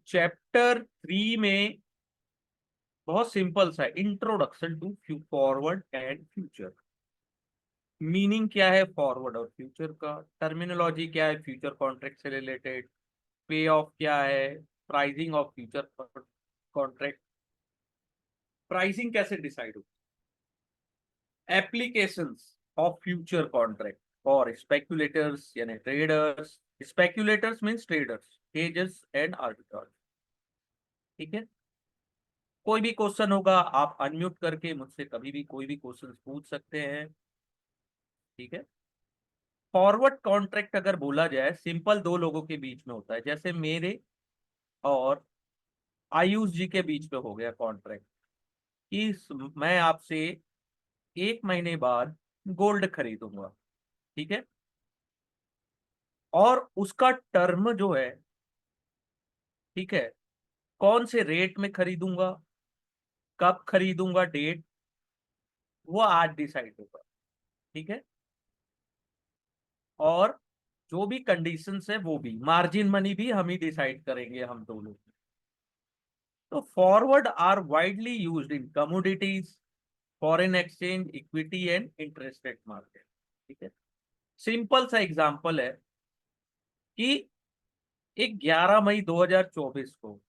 Chapter 3 में बहुत simple सा introduction to forward and future. Meaning क्या है फॉरवर्ड और फ्यूचर का, टर्मिनोलॉजी क्या है फ्यूचर कॉन्ट्रैक्ट से रिलेटेड, पे ऑफ क्या है, pricing of future contract, pricing कैसे डिसाइड हो, applications of future contract for speculators यानी traders. Speculators means traders, hedgers and arbitrage. ठीक है, कोई भी क्वेश्चन होगा आप अनम्यूट करके मुझसे कभी भी कोई भी क्वेश्चन पूछ सकते हैं। ठीक है, फॉरवर्ड कॉन्ट्रैक्ट अगर बोला जाए सिंपल दो लोगों के बीच में होता है, जैसे मेरे और आयुष जी के बीच में हो गया कॉन्ट्रैक्ट कि मैं आपसे 1 महीने बाद गोल्ड खरीदूंगा। ठीक है, और उसका टर्म जो है, ठीक है, कौन से रेट में खरीदूंगा, कब खरीदूंगा, डेट वो आज डिसाइड होगा। ठीक है, और जो भी कंडीशंस है वो भी, मार्जिन मनी भी हम ही डिसाइड करेंगे, हम दोनों। तो forward are widely used in commodities, foreign exchange, equity and interest rate market. ठीक है, सिंपल सा एग्जांपल है कि एक 11 मई 2024 को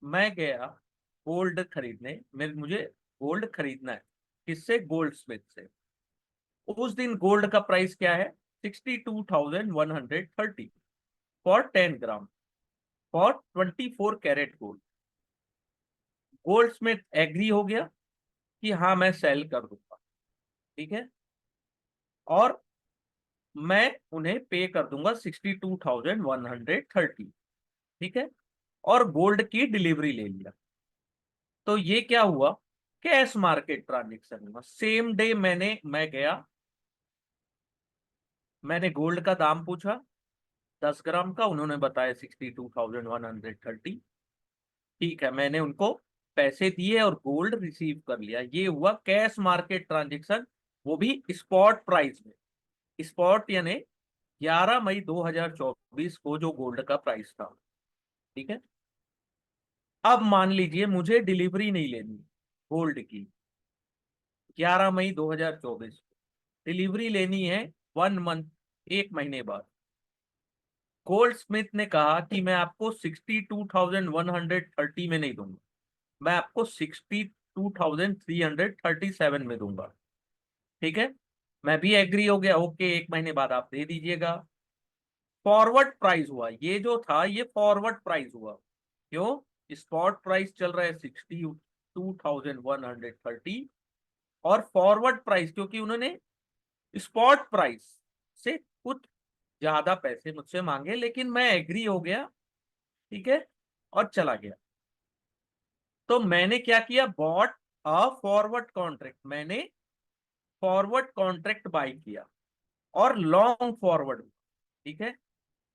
मैं गया गोल्ड खरीदने, मुझे गोल्ड खरीदना है। किससे? गोल्ड स्मिथ से। उस दिन गोल्ड का प्राइस क्या है? 62,130 for 10 gram, for 24 carat gold. Goldsmith agree हो गया कि हाँ मैं सेल कर दूंगा। ठीक है, और मैं उन्हें पे कर दूंगा 62,130। ठीक है, और गोल्ड की डिलीवरी ले लिया। तो ये क्या हुआ? कैश मार्केट ट्रांजेक्शन हुआ। सेम डे मैं गया, मैंने गोल्ड का दाम पूछा 10 ग्राम का, उन्होंने बताया 62,130। ठीक है, मैंने उनको पैसे दिए और गोल्ड रिसीव कर लिया। ये हुआ कैश मार्केट ट्रांजेक्शन, वो भी स्पॉट प्राइस में। स्पॉट यानी 11 मई 2024 को जो गोल्ड का प्राइस था। ठीक है, अब मान लीजिए मुझे डिलीवरी नहीं लेनी गोल्ड की, 11 मई 2024 को डिलीवरी लेनी है 1 मंथ, 1 महीने बाद। गोल्ड स्मिथ ने कहा कि मैं आपको 62,130 में नहीं दूंगा, मैं आपको 62,337 में दूंगा। ठीक है, मैं भी एग्री हो गया, ओके 1 महीने बाद आप दे दीजिएगा। फॉरवर्ड प्राइस हुआ, ये जो था ये फॉरवर्ड प्राइस हुआ। क्यों? स्पॉट प्राइस चल रहा है 62,130, और फॉरवर्ड प्राइस क्योंकि उन्होंने स्पॉट प्राइस से कुछ ज्यादा पैसे मुझसे मांगे, लेकिन मैं एग्री हो गया। ठीक है, और चला गया। तो मैंने क्या किया? बॉट अ फॉरवर्ड कॉन्ट्रैक्ट, मैंने फॉरवर्ड कॉन्ट्रैक्ट बाई किया और लॉन्ग फॉरवर्ड। ठीक है,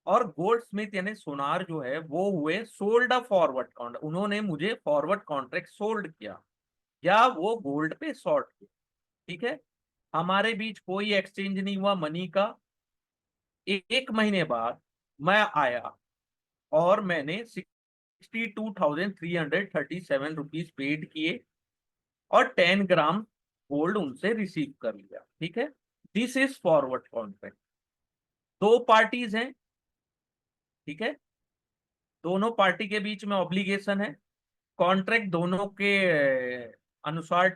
और गोल्ड स्मिथ यानी सोनार जो है वो हुए सोल्ड अ फॉरवर्ड कॉन्ट्रैक्ट, उन्होंने मुझे फॉरवर्ड कॉन्ट्रैक्ट सोल्ड किया, या वो गोल्ड पे शॉर्ट किया। ठीक है, हमारे बीच कोई एक्सचेंज नहीं हुआ मनी का। 1 महीने बाद मैं आया और मैंने 62,337 पेड किए और 10 ग्राम गोल्ड उनसे रिसीव कर लिया। ठीक है, दिस इज फॉरवर्ड कॉन्ट्रैक्ट। दो पार्टीज हैं। ठीक है, दोनों पार्टी के बीच में ऑब्लिगेशन है। कॉन्ट्रैक्ट दोनों के अनुसार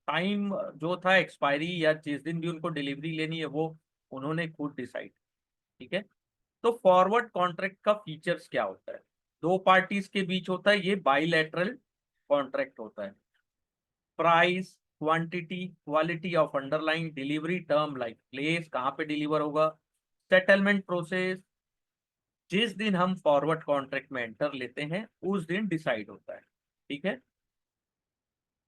टाइम जो था एक्सपायरी या जिस दिन भी उनको डिलीवरी लेनी है वो उन्होंने खुद डिसाइड। ठीक है, तो फॉरवर्ड कॉन्ट्रैक्ट का फीचर्स क्या होता है? दो पार्टीज के बीच होता है, ये बाइलैटरल कॉन्ट्रैक्ट होता है। Price, quantity, quality of underline, delivery term like place, कहाँ पे डिलीवर होगा, सेटलमेंट प्रोसेस, जिस दिन हम फॉरवर्ड कॉन्ट्रैक्ट में एंटर लेते हैं उस दिन डिसाइड होता है। ठीक है,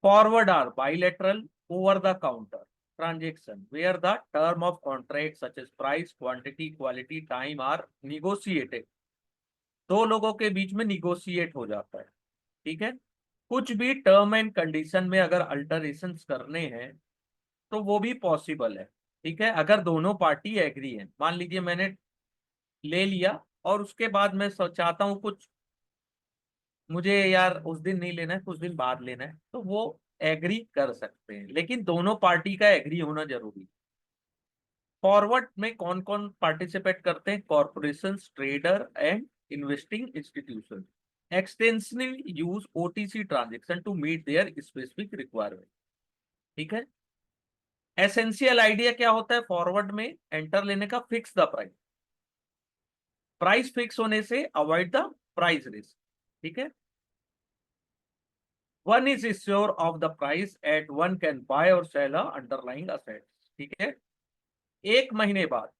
forward are bilateral over the counter transaction where the term of contract such as price, quantity, quality, time are negotiated। दो लोगों के बीच में निगोशिएट हो जाता है। ठीक है, कुछ भी टर्म एंड कंडीशन में अगर अल्टरेशन करने हैं तो वो भी पॉसिबल है। ठीक है, अगर दोनों पार्टी एग्री है, मान लीजिए मैंने ले लिया और उसके बाद मैं चाहता हूँ कुछ, मुझे यार उस दिन नहीं लेना है, कुछ दिन बाद लेना है, तो वो एग्री कर सकते हैं, लेकिन दोनों पार्टी का एग्री होना जरूरी है। फॉरवर्ड में कौन कौन पार्टिसिपेट करते हैं? Corporation, trader and investing institution extensively use OTC transaction to meet their specific requirement. ठीक है। एसेंशियल आइडिया क्या होता है फॉरवर्ड में एंटर लेने का? Fix the price. Price fix होने से अवॉइड द प्राइस रिस्क। ठीक है। One is sure of the price at one can buy और सेल अंडरलाइंग असेट्स। ठीक है। एक महीने बाद,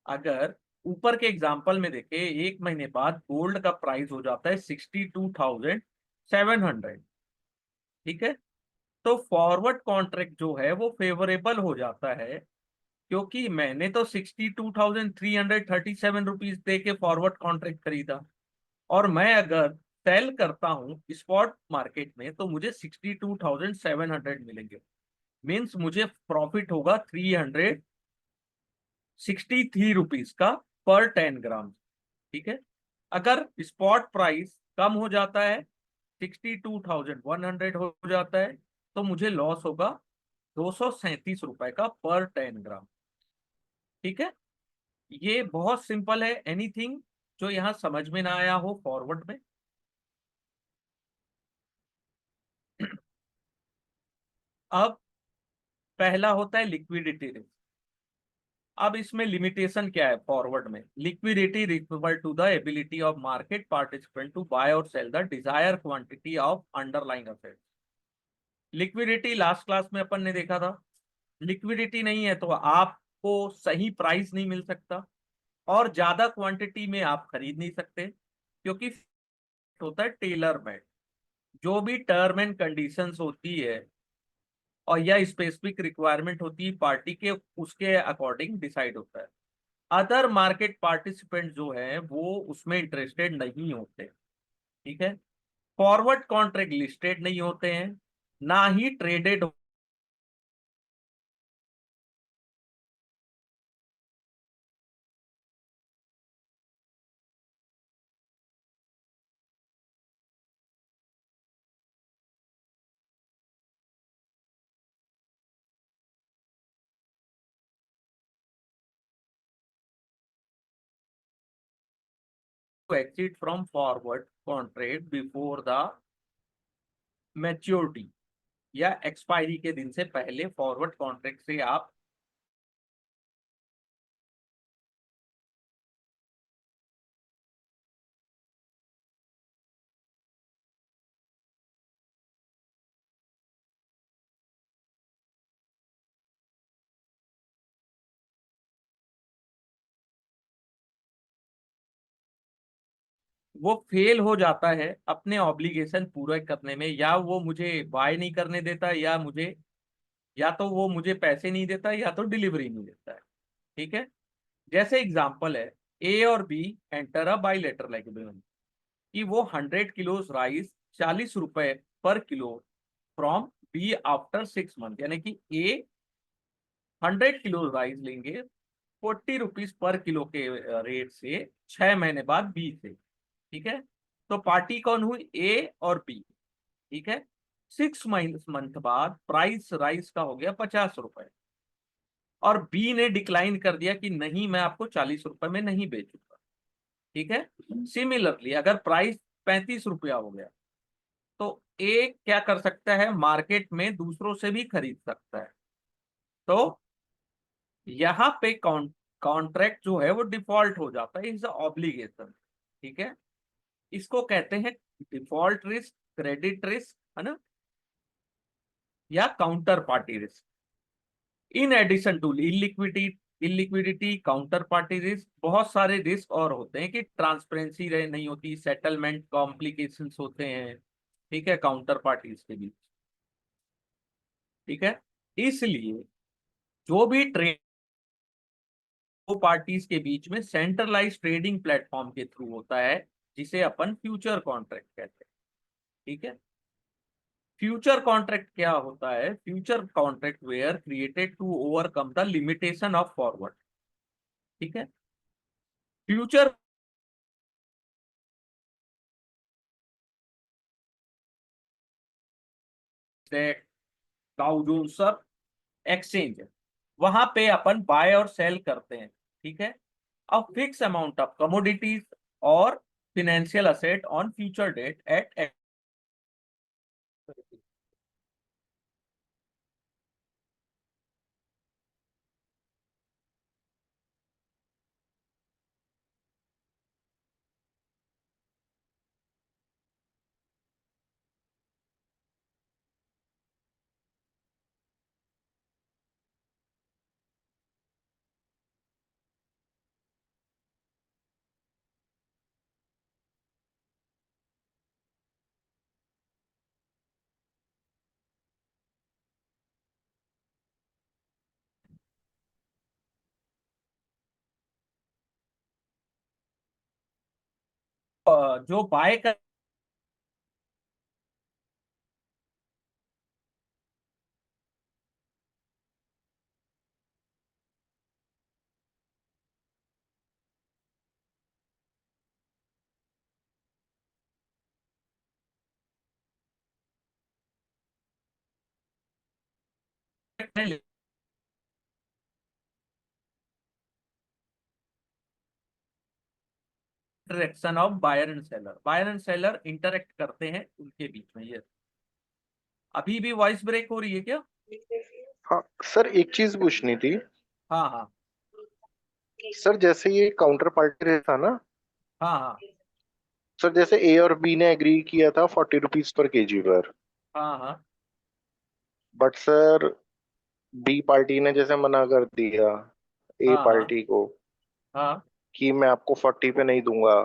अगर ऊपर के एग्जांपल में देखें, एक महीने बाद गोल्ड का प्राइस हो जाता है 62,700। ठीक है। तो फॉरवर्ड कॉन्ट्रैक्ट जो है वो फेवरेबल हो जाता है, क्योंकि मैंने तो 62,337 रुपीज दे के फॉरवर्ड कॉन्ट्रैक्ट खरीदा, और मैं अगर सेल करता हूं स्पॉट मार्केट में तो मुझे 62,700 मिलेंगे। मीन्स मुझे प्रॉफिट होगा 363 रुपीज का पर 10 ग्राम। ठीक है। अगर स्पॉट प्राइस कम हो जाता है, 62,100 हो जाता है, तो मुझे लॉस होगा 237 रुपए का पर 10 ग्राम। ठीक है। ये बहुत सिंपल है। एनीथिंग जो यहाँ समझ में ना आया हो फॉरवर्ड में? अब पहला होता है लिक्विडिटी रिस्क। अब इसमें लिमिटेशन क्या है फॉरवर्ड में? Liquidity refer to the ability of market participant to buy और sell the desire quantity of underlying assets. Liquidity last class में अपन ने देखा था। लिक्विडिटी नहीं है तो आपको सही प्राइस नहीं मिल सकता, और ज्यादा क्वांटिटी में आप खरीद नहीं सकते, क्योंकि होता है टेलर मेड। जो भी टर्म एंड कंडीशंस होती है और या स्पेसिफिक रिक्वायरमेंट होती है पार्टी के, उसके अकॉर्डिंग डिसाइड होता है। अदर मार्केट पार्टिसिपेंट जो है वो उसमें इंटरेस्टेड नहीं होते। ठीक है। फॉरवर्ड कॉन्ट्रैक्ट लिस्टेड नहीं होते हैं, ना ही traded exit from forward contract before the maturity या एक्सपायरी के दिन से पहले फॉरवर्ड कॉन्ट्रैक्ट से आप वो फेल हो जाता है अपने ऑब्लिगेशन पूरा करने में, या वो मुझे बाय नहीं करने देता, या मुझे, या तो वो मुझे पैसे नहीं देता, या तो डिलीवरी नहीं देता है। ठीक है। जैसे एग्जांपल है, ए और B enter a bilateral agreement कि वो 100 किलो राइस 40 रुपए पर kilo from B after 6 month, यानी कि ए 100 किलो राइस लेंगे 40 रुपीज पर किलो के रेट से 6 महीने बाद बी से। ठीक है। तो पार्टी कौन हुई? ए और बी। ठीक है। 6 मंथ बाद प्राइस राइस का हो गया 50 रुपए, और बी ने डिक्लाइन कर दिया कि नहीं, मैं आपको 40 रुपए में नहीं बेचूंगा। ठीक है। सिमिलरली अगर प्राइस 35 रुपया हो गया, तो ए क्या कर सकता है? मार्केट में दूसरों से भी खरीद सकता है। तो यहाँ पे कॉन्ट्रैक्ट जो है वो डिफॉल्ट हो जाता है, इज ऑब्लिगेशन। ठीक है। इसको कहते हैं डिफॉल्ट रिस्क, क्रेडिट रिस्क, है ना, या counterparty risk. In addition to illiquidity counterparty risk, बहुत सारे रिस्क और होते हैं कि ट्रांसपेरेंसी रहे नहीं होती, सेटलमेंट कॉम्प्लिकेशंस होते हैं। ठीक है। काउंटर पार्टीज के बीच। ठीक है। इसलिए जो भी ट्रेड दो पार्टीज के बीच में सेंट्रलाइज ट्रेडिंग प्लेटफॉर्म के थ्रू होता है, जिसे अपन फ्यूचर कॉन्ट्रैक्ट कहते हैं। ठीक है। फ्यूचर कॉन्ट्रैक्ट क्या होता है? Future contract were created to overcome the limitation of forward. ठीक है। फ्यूचर डाउ जोन्स एक्सचेंज है, वहां पे अपन बाय और सेल करते हैं, ठीक है, a fix amount of commodities और financial asset on future date at. जो बाय कर interaction of buyer and seller interact करते हैं उनके बीच में। ये अभी भी वॉइस ब्रेक हो रही है क्या? हाँ सर, एक चीज पूछनी थी। हाँ हाँ सर जैसे ये काउंटर पार्टी रहता ना, हाँ हाँ सर जैसे ए और बी ने एग्री किया था 40 रुपीज पर केजी पर, हाँ हाँ बट सर बी पार्टी ने जैसे मना कर दिया ए हाँ हाँ पार्टी को हाँ कि मैं आपको 40 पे नहीं दूंगा,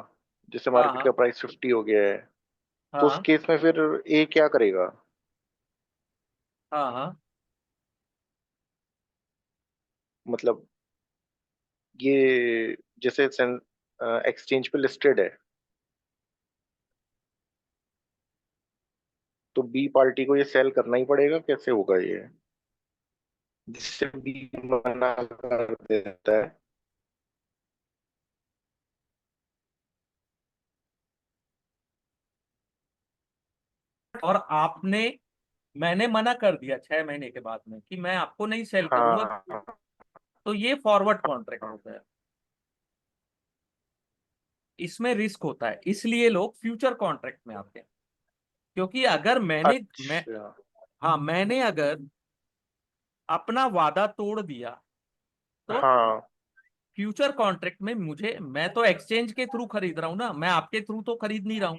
जैसे हाँ मार्केट हाँ का प्राइस 50 हो गया है, तो उस हाँ केस में फिर ए क्या करेगा? हाँ हाँ। मतलब ये जैसे एक्सचेंज पे लिस्टेड है, तो बी पार्टी को ये सेल करना ही पड़ेगा, कैसे होगा ये जिससे बी मना कर देता है? और आपने, मैंने मना कर दिया 6 महीने के बाद में कि मैं आपको नहीं सेल करूंगा, हाँ। तो ये फॉरवर्ड कॉन्ट्रैक्ट होता है। इसमें रिस्क होता है, इसलिए लोग फ्यूचर कॉन्ट्रैक्ट में आते हैं। क्योंकि अगर मैं अच्छा। हाँ, मैंने अगर अपना वादा तोड़ दिया तो हाँ फ्यूचर कॉन्ट्रैक्ट में मुझे, मैं तो एक्सचेंज के थ्रू खरीद रहा हूं ना, मैं आपके थ्रू तो खरीद नहीं रहा हूं।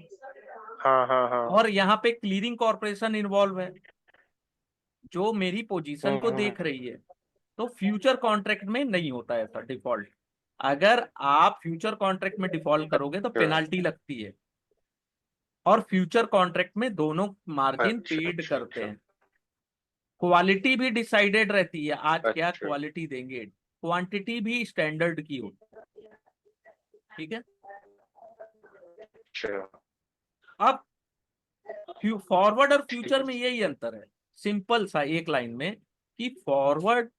हाँ हाँ हाँ। और यहाँ पे क्लीयरिंग कॉर्पोरेशन इन्वॉल्व है जो मेरी पोजीशन को देख हम्म। रही है। तो फ्यूचर कॉन्ट्रैक्ट में नहीं होता है ऐसा डिफॉल्ट। अगर आप फ्यूचर कॉन्ट्रैक्ट में डिफॉल्ट करोगे तो अच्छा पेनाल्टी लगती है। और फ्यूचर कॉन्ट्रैक्ट में दोनों मार्जिन अच्छा पेड अच्छा करते अच्छा हैं। क्वालिटी भी डिसाइडेड रहती है, आज क्या अच्छा क्वालिटी देंगे, क्वांटिटी भी स्टैंडर्ड की हो, ठीक है। अच्छा। अब फॉरवर्ड और फ्यूचर में यही अंतर है, सिंपल सा एक लाइन में, कि फॉरवर्ड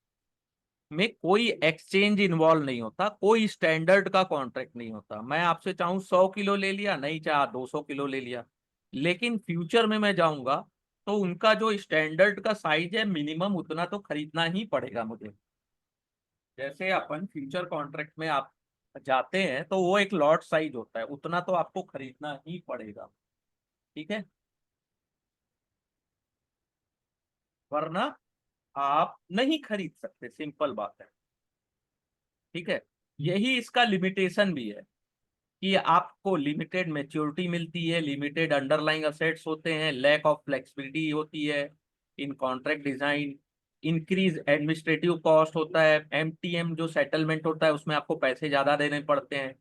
में कोई एक्सचेंज इन्वॉल्व नहीं होता, कोई स्टैंडर्ड का कॉन्ट्रैक्ट नहीं होता। मैं आपसे चाहूं 100 किलो ले लिया, नहीं चाहा 200 किलो ले लिया। लेकिन फ्यूचर में मैं जाऊंगा तो उनका जो स्टैंडर्ड का साइज है मिनिमम उतना तो खरीदना ही पड़ेगा मुझे। जैसे अपन फ्यूचर कॉन्ट्रैक्ट में आप जाते हैं तो वो एक लॉट साइज होता है, उतना तो आपको खरीदना ही पड़ेगा, ठीक है, वरना आप नहीं खरीद सकते, सिंपल बात है, ठीक है। यही इसका लिमिटेशन भी है कि आपको लिमिटेड मैच्योरिटी मिलती है, लिमिटेड अंडरलाइंग असेट्स होते हैं, लैक ऑफ फ्लेक्सिबिलिटी होती है इन contract design, increase administrative cost होता है, एमटीएम जो सेटलमेंट होता है उसमें आपको पैसे ज्यादा देने पड़ते हैं।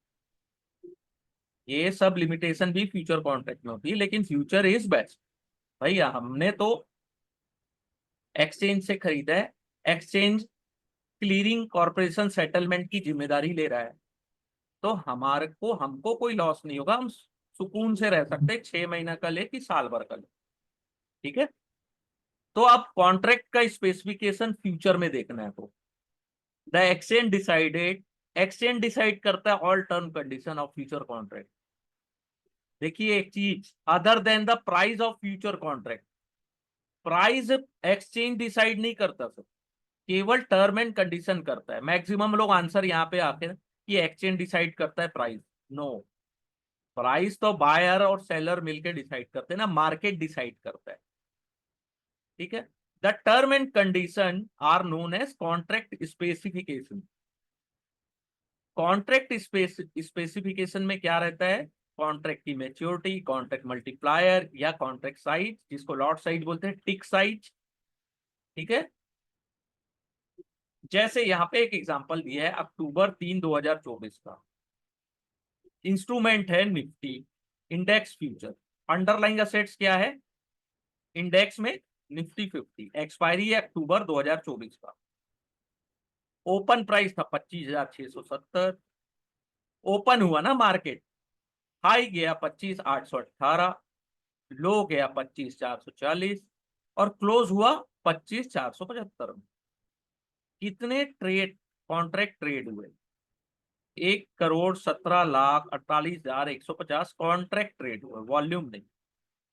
ये सब लिमिटेशन भी फ्यूचर कॉन्ट्रैक्ट में होती है, लेकिन फ्यूचर इज बेस्ट। भैया हमने तो एक्सचेंज से खरीदा है, एक्सचेंज क्लीयरिंग कॉर्पोरेशन सेटलमेंट की जिम्मेदारी ले रहा है, तो हमारे को, हमको कोई लॉस नहीं होगा, हम सुकून से रह सकते हैं, 6 महीना का ले कि साल भर का ले, ठीक है। तो अब कॉन्ट्रैक्ट का स्पेसिफिकेशन फ्यूचर में देखना है तो the exchange decided exchange decide करता है all term condition of future contract. देखिए एक चीज, other than the price of future contract, price exchange decide नहीं करता सर, केवल टर्म एंड कंडीशन करता है। मैक्सिमम लोग आंसर यहाँ पे आते हैं कि एक्सचेंज डिसाइड करता है प्राइस। नो, प्राइस तो बायर और सेलर मिलकर डिसाइड करते हैं ना, मार्केट डिसाइड करता है। ठीक है, the term and condition are known as contract specification. Contract specification में क्या रहता है, कॉन्ट्रैक्ट की मैच्योरिटी, कॉन्ट्रैक्ट मल्टीप्लायर या कॉन्ट्रैक्ट साइज, जिसको लॉट साइज बोलते हैं, टिक साइज। ठीक है, जैसे यहाँ पे एक एग्जांपल दिया है अक्टूबर 3, 2024 का। इंस्ट्रूमेंट है Nifty index future, underlying assets क्या है इंडेक्स में, निफ्टी 50, एक्सपायरी है अक्टूबर 2024 का। ओपन प्राइस था 25,670, ओपन हुआ ना मार्केट, हाई गया 25,818, लो गया 25,440 और क्लोज हुआ 25,475 में। कितने ट्रेड कॉन्ट्रैक्ट ट्रेड हुए, 1,17,48,150 कॉन्ट्रैक्ट ट्रेड हुए, वॉल्यूम नहीं।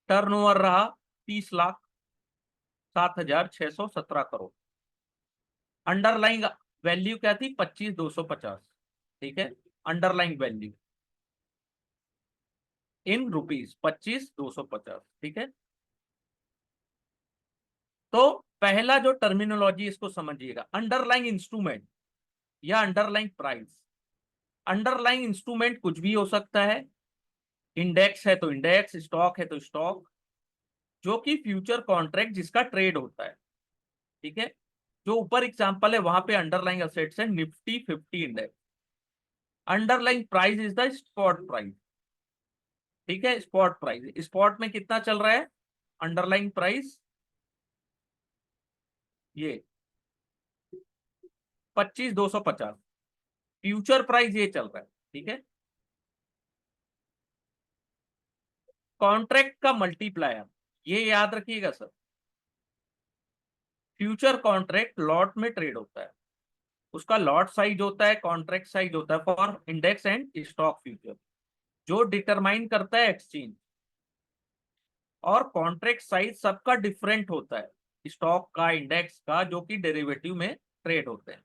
टर्नओवर रहा 30,07,617 करोड़। अंडरलाइंग वैल्यू क्या थी, 25,250। ठीक है, अंडरलाइंग वैल्यू इन रुपीज 25,250। ठीक है, तो पहला जो टर्मिनोलॉजी इसको समझिएगा, अंडरलाइंग इंस्ट्रूमेंट या अंडरलाइंग प्राइस। अंडरलाइंग इंस्ट्रूमेंट कुछ भी हो सकता है, इंडेक्स है तो इंडेक्स, स्टॉक है तो स्टॉक, जो कि फ्यूचर कॉन्ट्रैक्ट जिसका ट्रेड होता है। ठीक है, जो ऊपर एग्जांपल है वहां पे अंडरलाइंग असेट्स है Nifty 50 index. Underlying price is the spot price. ठीक है, स्पॉट प्राइस, स्पॉट में कितना चल रहा है अंडरलाइंग प्राइस, ये 25,250। फ्यूचर प्राइस ये चल रहा है। ठीक है, कॉन्ट्रैक्ट का मल्टीप्लायर, ये याद रखिएगा सर, फ्यूचर कॉन्ट्रैक्ट लॉट में ट्रेड होता है, उसका लॉट साइज होता है, कॉन्ट्रैक्ट साइज होता है for index and stock future, जो डिटरमाइन करता है एक्सचेंज। और कॉन्ट्रैक्ट साइज सबका डिफरेंट होता है, स्टॉक का, इंडेक्स का, जो कि डेरिवेटिव में ट्रेड होते हैं।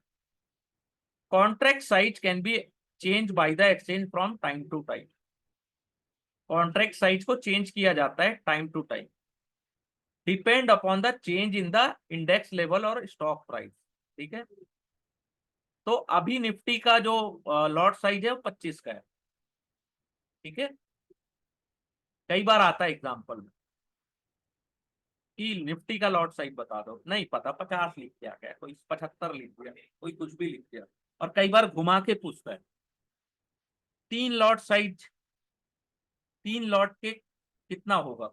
Contract size can be change by the exchange from time to time. Contract size को चेंज किया जाता है time to time, depend upon the change in the index level और स्टॉक प्राइस। ठीक है, तो अभी निफ्टी का जो लॉट साइज है वो 25 का है। ठीक है, कई बार आता है एग्जाम्पल में कि निफ्टी का लॉट साइज बता दो, नहीं पता, 50 लिख दिया गया, कोई 75 लिख दिया, कोई कुछ भी लिख दिया। और कई बार घुमा के पूछता है, तीन लॉट साइज, तीन लॉट के कितना होगा,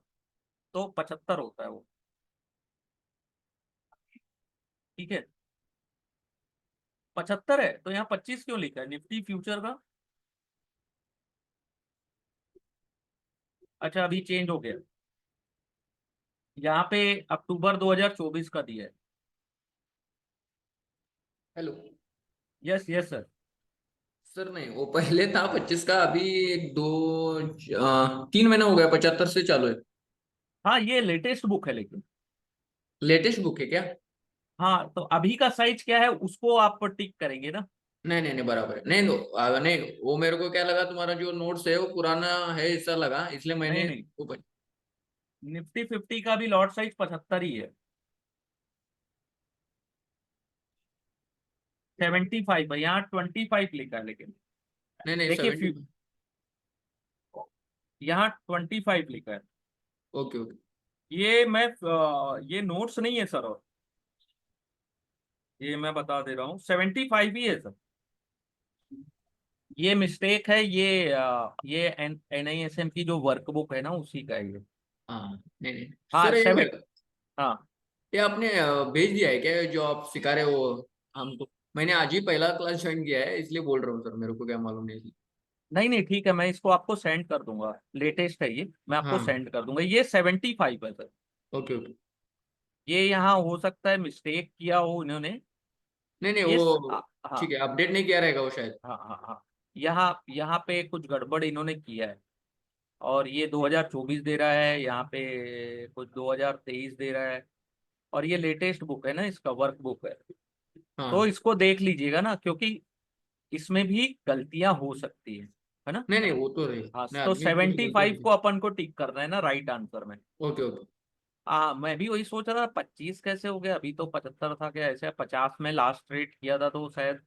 तो 75 होता है वो। ठीक है, 75 है तो यहाँ 25 क्यों लिखा है निफ्टी फ्यूचर का। अच्छा अभी चेंज हो गया, यहाँ पे अक्टूबर 2024 का दिया है। Hello yes yes sir. Sir, नहीं वो पहले था 25 का, अभी एक दो 3 महीना हो गया 75 से चालू है। हाँ ये लेटेस्ट बुक है लेकिन। लेटेस्ट बुक है क्या? हाँ तो अभी का साइज क्या है उसको आप टिक करेंगे ना। नहीं नहीं नहीं, बराबर है। नहीं नहीं, वो मेरे को क्या लगा, तुम्हारा जो नोट्स है वो पुराना है ऐसा लगा, इसलिए नहीं मैंने नहीं, वो निफ्टी 50 का भी लॉट साइज 75 ही है, 75 है, यहाँ 25 लिखा है लेकिन। नहीं नहीं देखिए 70। यहाँ 25 लिखा है। Okay okay. ये मैं ये नोट्स नहीं है सर, और ये मैं बता दे रहा हूँ 75 ही है सर। ये मिस्टेक है, ये NISM की जो वर्कबुक है ना उसी का है ये। हाँ नहीं नहीं हाँ सर, सेवन, हाँ ये आपने भेज दिया है क्या जो आप सिखा रहे हो हमको? मैंने आज ही पहला क्लास ज्वाइन किया है, इसलिए बोल रहा हूँ सर, मेरे को क्या मालूम नहीं। नहीं नहीं ठीक है, मैं इसको आपको सेंड कर दूंगा, लेटेस्ट है ये, मैं आपको हाँ। सेंड कर दूंगा। ये 75 है सर। Okay okay. ये यहाँ हो सकता है मिस्टेक किया हो इन्होंने। नहीं नहीं ये वो हाँ ठीक है, अपडेट नहीं किया रहेगा वो शायद। हाँ हाँ हाँ, यहाँ यहाँ पे कुछ गड़बड़ इन्होंने किया है, और ये 2024 दे रहा है, यहाँ पे कुछ 2023 दे रहा है, और ये लेटेस्ट बुक है ना, इसका वर्क बुक है। तो हाँ, इसको देख लीजिएगा ना, क्योंकि इसमें भी गलतियां हो सकती है ना। नहीं नहीं, वो तो रही, हाँ, नहीं तो आदमी को तो गलती 75 होती को है। अपन को टिक करना है ना राइट आंसर में। Okay okay. हाँ, मैं भी वही सोच रहा था 25 कैसे हो गया, अभी तो 75 था क्या, ऐसे 50 में लास्ट रेट किया था तो शायद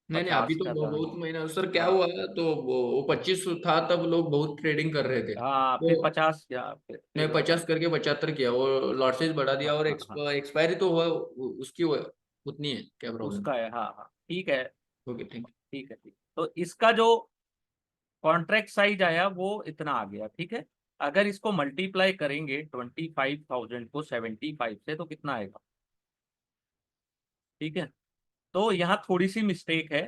नहीं नहीं, अभी 50 तो का था। बहुत महीना सर क्या हाँ हुआ, तो वो 25 था तब लोग बहुत ट्रेडिंग कर रहे थे, हाँ, फिर तो 50 या मैं फिर 50 करके 75 किया, वो लॉसेस बढ़ा हाँ दिया, और हाँ हाँ, एक्सपायरी तो हुआ उसकी, उतनी है, क्या प्रॉब्लम। उसका है, हाँ हाँ, ठीक है। Okay, thank you. ठीक है, ठीक, तो इसका जो कॉन्ट्रैक्ट साइज आया वो इतना आ गया, ठीक है। अगर इसको मल्टीप्लाई करेंगे 25,000 को 75 से तो कितना आएगा, ठीक है। तो यहाँ थोड़ी सी मिस्टेक है,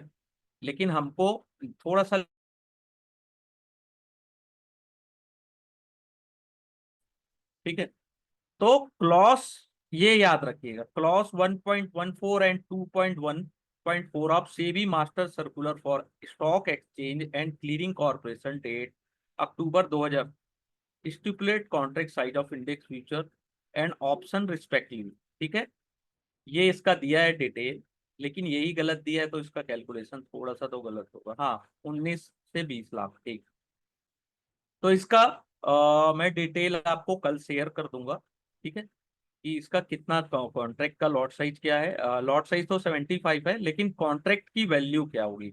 लेकिन हमको थोड़ा सा, ठीक है। तो क्लॉस, ये याद रखिएगा, clause 1.14 and 2.1.4 of SEBI master circular for stock exchange and clearing corporation date October 2000 stipulate contract size of index future and option respectively, ठीक है। ये इसका दिया है डिटेल, लेकिन यही गलत दिया है, तो इसका कैलकुलेशन थोड़ा सा तो गलत होगा। हाँ, 19 से 20 लाख, ठीक। तो इसका मैं डिटेल आपको कल शेयर कर दूंगा, ठीक है, कि इसका कितना कॉन्ट्रैक्ट का लॉट साइज क्या है। लॉट साइज तो 75 है, लेकिन कॉन्ट्रैक्ट की वैल्यू क्या होगी,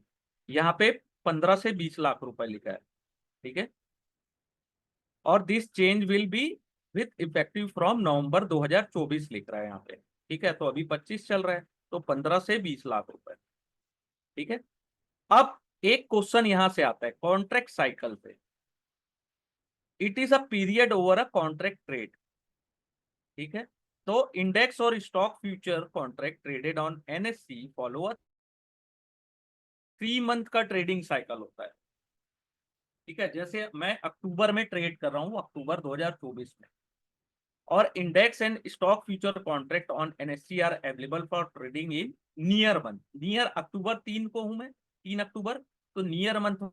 यहाँ पे 15 से 20 लाख रुपए लिखा है, ठीक है। और this change will be with effective from November 2024 लिख रहा है यहाँ पे, ठीक है। तो अभी 25 चल रहा है, तो 15 से 20 लाख रुपए, ठीक है। अब एक क्वेश्चन यहां से आता है कॉन्ट्रैक्ट साइकिल पे। It is a period over a contract trade, ठीक है। तो इंडेक्स और stock future contract traded on NSC follow a 3 month का ट्रेडिंग साइकिल होता है, ठीक है। जैसे मैं अक्टूबर में ट्रेड कर रहा हूँ, अक्टूबर 2024 में, और index and stock future contract on NSC are available for trading in near month. Near October 3 को हूं मैं, 3 अक्टूबर, तो नियर मंथ।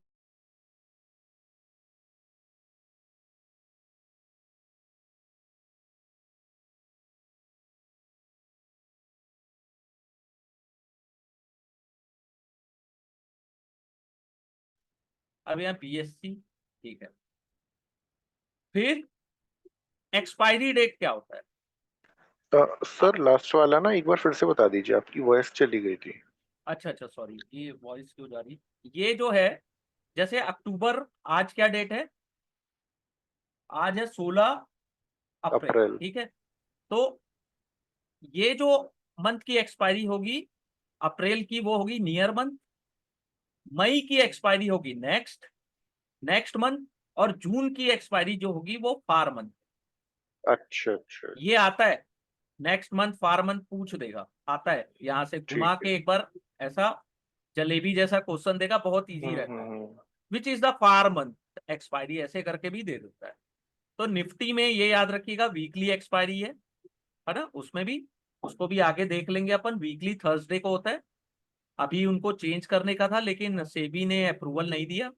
अब यहाँ पीएससी, ठीक है। फिर एक्सपायरी डेट क्या होता है। आ, सर लास्ट वाला ना एक बार फिर से बता दीजिए, आपकी वॉइस चली गई थी। अच्छा अच्छा, सॉरी, ये वॉइस क्यों जा रही, ये जो है, जैसे अक्टूबर, आज क्या डेट है, आज है 16 अप्रैल, अप्रैल। ठीक है। तो ये जो मंथ की एक्सपायरी होगी अप्रैल की, वो होगी नियर मंथ। मई की एक्सपायरी होगी नेक्स्ट नेक्स्ट मंथ। और जून की एक्सपायरी जो होगी वो फार मंथ। अच्छा अच्छा। ये आता है, नेक्स्ट मंथ फार मंथ पूछ देगा, आता है, यहां से घुमा ठीक है। के एक बार ऐसा जलेबी जैसा क्वेश्चन देगा, बहुत इजी हम्म रहता हम्म है। हम्म। Which is the far month expiry, ऐसे करके भी दे देता है। तो निफ्टी में ये याद रखिएगा वीकली एक्सपायरी है ना, उसमें भी, उसको भी आगे देख लेंगे अपन, वीकली थर्सडे को होता है। अभी उनको चेंज करने का था, लेकिन सेबी ने अप्रूवल नहीं दिया।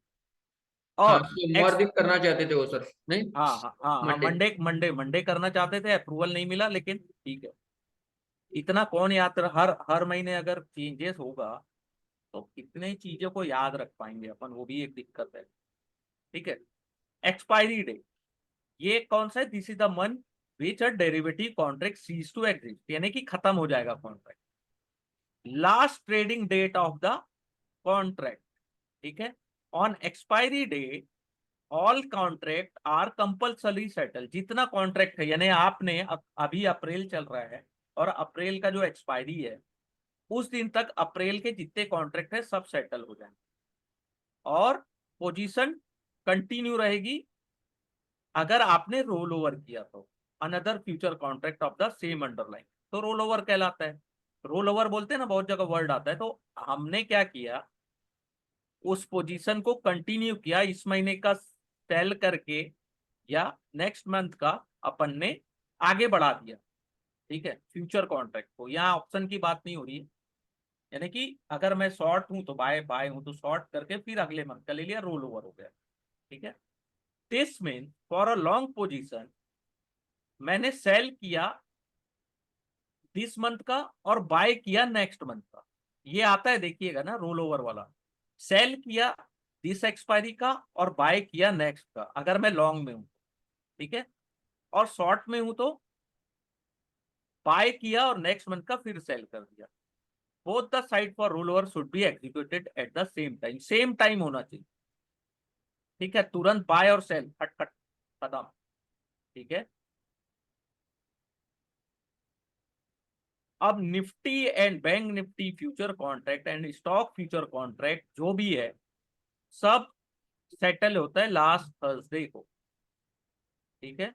हाँ, और सोमवार एक्स, दिन करना चाहते थे वो सर, नहीं, हाँ हाँ हाँ हाँ, मंडे। मंडे मंडे मंडे करना चाहते थे, अप्रूवल नहीं मिला, लेकिन ठीक है। इतना कौन याद हर हर महीने अगर चेंजेस होगा तो कितने चीजों को याद रख पाएंगे अपन, वो भी एक दिक्कत है, ठीक है। एक्सपायरी डेट, ये कौन सा है, this is the month which a derivative contract cease to exist, यानी कि खत्म हो जाएगा contract. Last trading date of the contract, ठीक है। On expiry date all contract are compulsory settle, जितना कॉन्ट्रैक्ट है, यानी आपने अभी अप्रैल चल रहा है, और अप्रैल का जो एक्सपायरी है उस दिन तक अप्रैल के जितने कॉन्ट्रैक्ट है सब सेटल हो जाएंगे। और पोजीशन कंटिन्यू रहेगी अगर आपने रोल ओवर किया तो another future contract of the same underline, तो रोल ओवर कहलाता है। रोल ओवर बोलते हैं ना, बहुत जगह वर्ड आता है। तो हमने क्या किया, उस पोजीशन को कंटिन्यू किया, इस महीने का सेल करके या नेक्स्ट मंथ का अपन ने आगे बढ़ा दिया, ठीक है, फ्यूचर कॉन्ट्रैक्ट को। यहाँ ऑप्शन की बात नहीं हो रही है, यानी कि अगर मैं शॉर्ट हूं तो बाय बाय हूं तो शॉर्ट करके फिर अगले मंथ का ले लिया, रोल ओवर हो गया। ठीक है, this mean for a long position मैंने सेल किया दिस मंथ का और बाय किया नेक्स्ट मंथ का, ये आता है देखिएगा ना रोल ओवर वाला। सेल किया दिस एक्सपायरी का और बाय किया नेक्स्ट का, अगर मैं लॉन्ग में हूं। ठीक है, और शॉर्ट में हूं तो बाय किया और नेक्स्ट मंथ का फिर सेल कर दिया। Both the side for roll over should be executed at the same time होना चाहिए। ठीक है, तुरंत बाय और सेल खट खट खत्म। ठीक है, अब Nifty and bank Nifty future contract and stock future contract जो भी है सब सेटल होता है लास्ट थर्सडे को। ठीक है,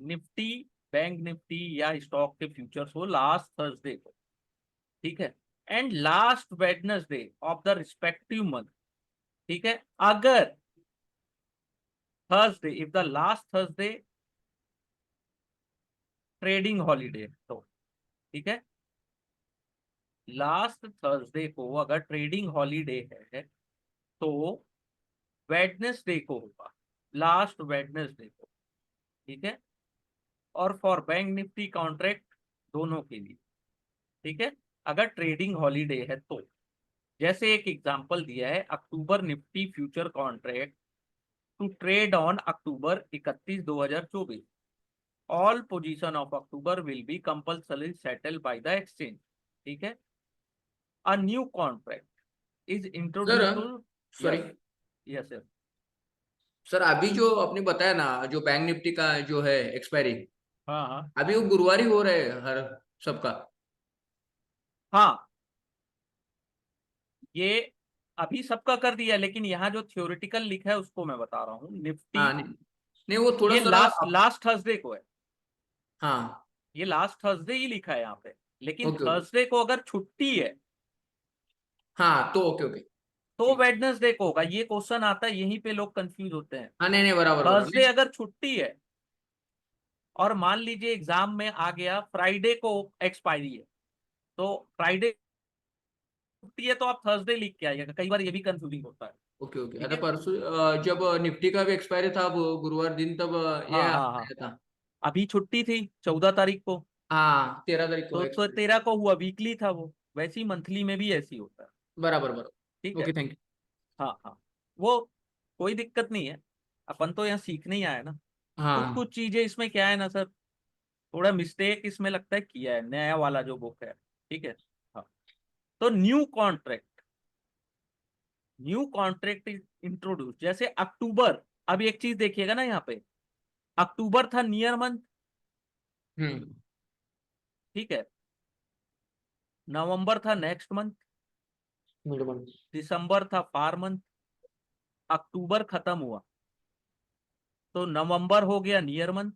निफ्टी बैंक निफ्टी या स्टॉक के फ्यूचर्स हो लास्ट थर्सडे को। ठीक है, and last Wednesday of the respective month. ठीक है, अगर Thursday if the last Thursday trading holiday तो, ठीक है, लास्ट थर्सडे को अगर ट्रेडिंग हॉलीडे है तो वेडनेसडे को होगा, लास्ट वेडनेसडे को। ठीक है, और फॉर बैंक निफ्टी कॉन्ट्रैक्ट दोनों के लिए। ठीक है, अगर ट्रेडिंग हॉलीडे है तो, जैसे एक एग्जांपल दिया है, October Nifty future contract to trade on October 31 2024, all position of October will be compulsory settle by the exchange. ठीक है, a new contract is sir introduce to. Sorry yes, yes sir. Sir, अभी जो आपने बताया ना, जो बैंक निफ्टी का जो है एक्सपायरी, हाँ हाँ अभी वो गुरुवार ही हो रहे हैं हर सबका। हाँ, ये अभी सबका कर दिया, लेकिन यहाँ जो थ्योरेटिकल लिखा है उसको मैं बता रहा हूँ। निफ्टी हाँ, नहीं, नहीं वो थोड़ा ये सा लास्ट थर्सडे को है, हाँ, ये लास्ट थर्सडे ही लिखा है यहाँ पे, लेकिन ओके ओके, थर्सडे को अगर छुट्टी है हाँ तो ओके ओके, तो ठीक। वेडनेसडे को होगा। ये क्वेश्चन आता है, यहीं पे लोग कंफ्यूज होते हैं। हाँ, नहीं नहीं, बराबर बराबर, थर्सडे नहीं। अगर छुट्टी है और मान लीजिए एग्जाम में आ गया फ्राइडे को एक्सपायरी है, तो फ्राइडे छुट्टी है तो आप थर्सडे लिख के आइएगा, कई बार ये भी कंफ्यूजिंग होता है। ओके ओके, ठीक आता है, परसों जब निफ्टी का भी एक्सपायरी था, अब गुरुवार दिन, तब ये हाँ हाँ हाँ, आया था। अभी छुट्टी थी 14 तारीख को, हाँ, 13 तारीख को तो एक्सपायरी। 13 को हुआ, वीकली था वो। वैसे ही मंथली में भी ऐसे ही होता है। बराबर बराबर, ठीक है, ओके, थैंक हाँ हाँ, वो कोई दिक्कत नहीं है, अपन तो यहाँ सीखने ही आए ना। यू। कुछ हाँ, कुछ चीजें इसमें क्या है ना सर, थोड़ा मिस्टेक इसमें लगता है किया है नया वाला जो बुक है। ठीक है, हाँ, तो न्यू कॉन्ट्रैक्ट इज इंट्रोड्यूस, जैसे अक्टूबर। अब एक चीज देखिएगा ना यहाँ पे, अक्टूबर था नियर मंथ। हम्म, ठीक है, नवंबर था नेक्स्ट मंथ, मिड मंथ। दिसंबर था फार मंथ, अक्टूबर खत्म हुआ तो नवंबर हो गया नियर मंथ,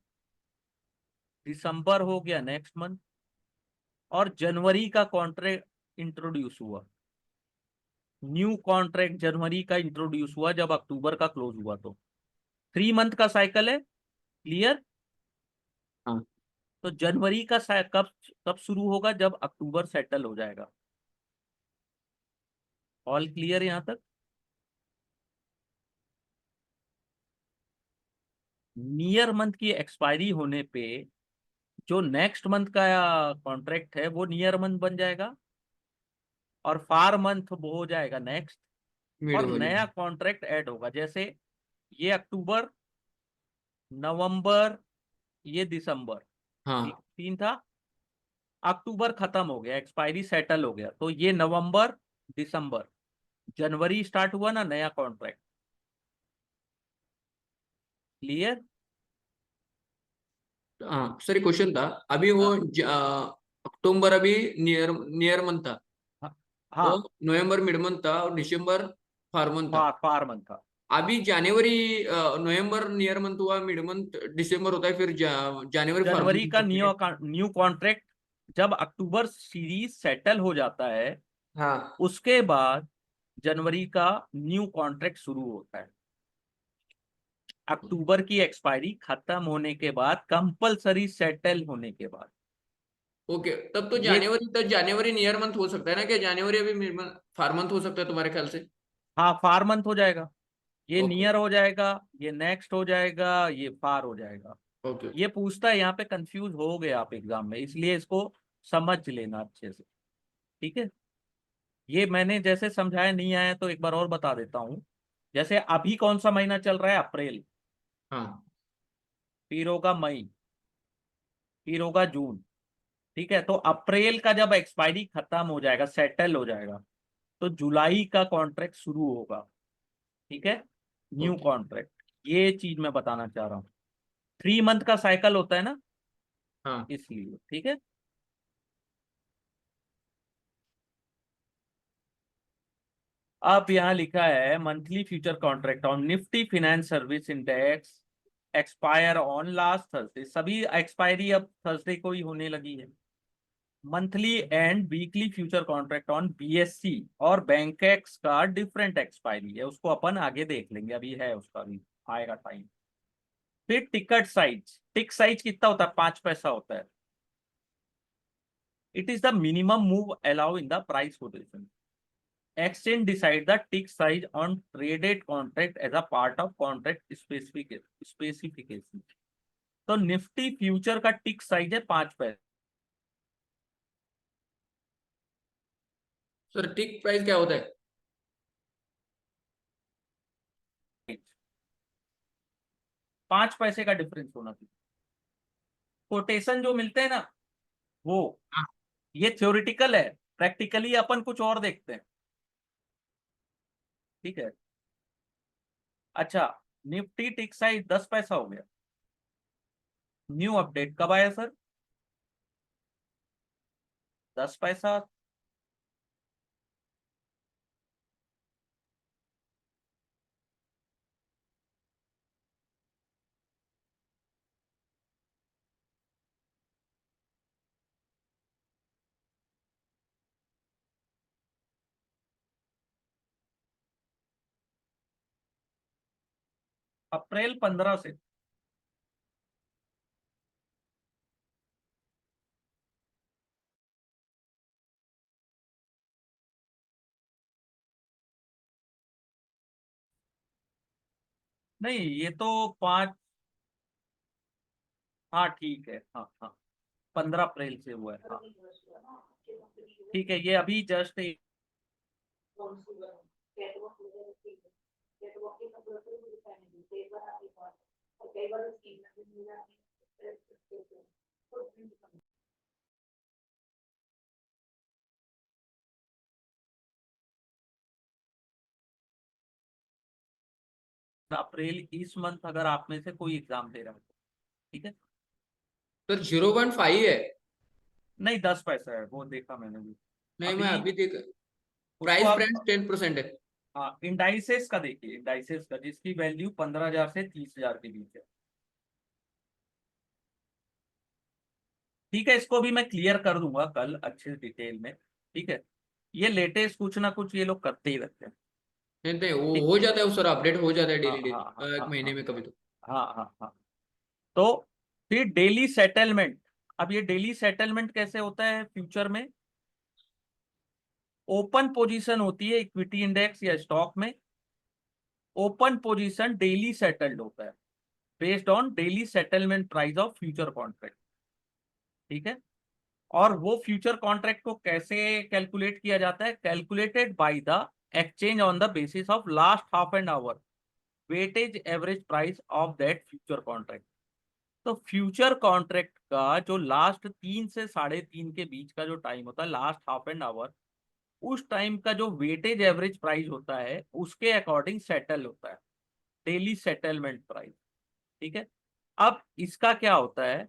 दिसंबर हो गया नेक्स्ट मंथ, और जनवरी का कॉन्ट्रैक्ट इंट्रोड्यूस हुआ। न्यू कॉन्ट्रैक्ट जनवरी का इंट्रोड्यूस हुआ जब अक्टूबर का क्लोज हुआ, तो 3 मंथ का साइकिल है। क्लियर? हाँ, तो जनवरी का कब कब शुरू होगा, जब अक्टूबर सेटल हो जाएगा। ऑल क्लियर यहां तक? नियर मंथ की एक्सपायरी होने पे जो नेक्स्ट मंथ का कॉन्ट्रैक्ट है वो नियर मंथ बन जाएगा, और फार मंथ वो हो जाएगा नेक्स्ट, मिड और हो नया जाएगा। कॉन्ट्रैक्ट ऐड होगा। जैसे ये अक्टूबर, नवंबर, ये दिसंबर, हाँ, 3 था। अक्टूबर खत्म हो गया, एक्सपायरी सेटल हो गया, तो ये नवंबर, दिसंबर, जनवरी स्टार्ट हुआ ना नया कॉन्ट्रैक्ट। क्लियर? हाँ सर, क्वेश्चन था, अभी वो हाँ अक्टूबर अभी नियर नियर मंथ था, हाँ और हाँ, नवंबर मिड मंथ था, और दिसंबर फार मंथ था। फार मंथ था। अभी जनवरी, नवंबर नियर मंथ हुआ, मिड मंथ दिसंबर होता है, फिर जनवरी फार जनवरी मंथ का होती है। न्यू कॉन्ट्रैक्ट जब अक्टूबर सीरीज सेटल हो जाता है, हाँ, उसके बाद जनवरी का न्यू कॉन्ट्रैक्ट शुरू होता है। अक्टूबर की एक्सपायरी खत्म होने के बाद, कंपलसरी सेटल होने के बाद। ओके, तब तो ये जनवरी नियर मंथ हो सकता है ना? क्या जनवरी अभी फार मंथ हो सकता है तुम्हारे ख्याल से? हाँ फार मंथ हो जाएगा, ये ओके नियर हो जाएगा, ये नेक्स्ट हो जाएगा, ये फार हो जाएगा। ओके। ये पूछता है यहाँ पे, कंफ्यूज हो गए आप एग्जाम में, इसलिए इसको समझ लेना अच्छे से। ठीक है, ये मैंने जैसे समझाया नहीं आया तो एक बार और बता देता हूँ। जैसे अभी कौन सा महीना चल रहा है, अप्रैल, हाँ फिर होगा मई, फिर होगा जून। ठीक है, तो अप्रैल का जब एक्सपायरी खत्म हो जाएगा, सेटल हो जाएगा, तो जुलाई का कॉन्ट्रैक्ट शुरू होगा। ठीक है, न्यू ओके। कॉन्ट्रैक्ट, ये चीज मैं बताना चाह रहा हूँ। 3 मंथ का साइकिल होता है ना, हाँ इसलिए। ठीक है, अब यहाँ लिखा है monthly future contract on Nifty finance service index expire on last Thursday, सभी एक्सपायरी अब थर्सडे को ही होने लगी है। Monthly and weekly future contract on BSc और बैंकेक्स का डिफरेंट एक्सपायरी है, उसको अपन आगे देख लेंगे, अभी है उसका भी आएगा टाइम। फिर टिकट साइज, टिक साइज कितना होता है, 5 पैसा होता है। It is the minimum move allow in the price quotation. Exchange decide the tick size on traded contract as a part of contract specification। तो निफ्टी फ्यूचर का टिक साइज है 5 पैसे। सर, टिक प्राइस क्या होता है? 5 पैसे का डिफरेंस होना चाहिए। कोटेशन जो मिलते हैं ना, वो, हाँ। ये थ्योरेटिकल है, प्रैक्टिकली अपन कुछ और देखते हैं। ठीक है, अच्छा, निफ्टी टिक साइज 10 पैसा हो गया। न्यू अपडेट कब आया सर, 10 पैसा। अप्रैल 15 से। नहीं, ये तो 5, हाँ ठीक है, हाँ हाँ, 15 अप्रैल से हुआ है, हाँ। ठीक है, ये अभी जस्ट, अप्रैल इस मंथ अगर आप में से कोई एग्जाम दे रहा है। ठीक है, सर 0.5 है। नहीं 10 पैसा है, वो देखा मैंने भी। नहीं, मैं अभी अभी देख। उसको प्राइस आप, फ्रेंड्स 10% है। हाँ इंडाइसेस का देखिए, इंडाइसेस का जिसकी वैल्यू 15,000 से 30,000 के बीच है। ठीक है, इसको भी मैं क्लियर कर दूंगा कल अच्छे डिटेल में। ठीक है, ये लेटेस्ट कुछ ना कुछ ये लोग करते ही रहते हैं। नहीं नहीं, वो ठीक, हो जाता है सर, अपडेट हो जाता है हाँ डेली हाँ डेली, हाँ एक हाँ महीने हाँ में कभी तो। हाँ हाँ हाँ। तो फिर डेली सेटलमेंट, अब ये डेली सेटलमेंट कैसे होता है फ्यूचर में, ओपन पोजीशन होती है इक्विटी इंडेक्स या स्टॉक में, ओपन पोजीशन डेली सेटल्ड होता है based on daily settlement price of future contract. ठीक है, और वो फ्यूचर कॉन्ट्रैक्ट को कैसे कैलकुलेट किया जाता है, calculated by the exchange on the basis of last half an hour weightage average price of that future contract. तो फ्यूचर कॉन्ट्रैक्ट का जो लास्ट 3 से 3:30 के बीच का जो टाइम होता है, लास्ट हाफ एन आवर, उस टाइम का जो वेटेज एवरेज प्राइस होता है उसके अकॉर्डिंग सेटल होता है, डेली सेटलमेंट प्राइस। ठीक है, अब इसका क्या होता है,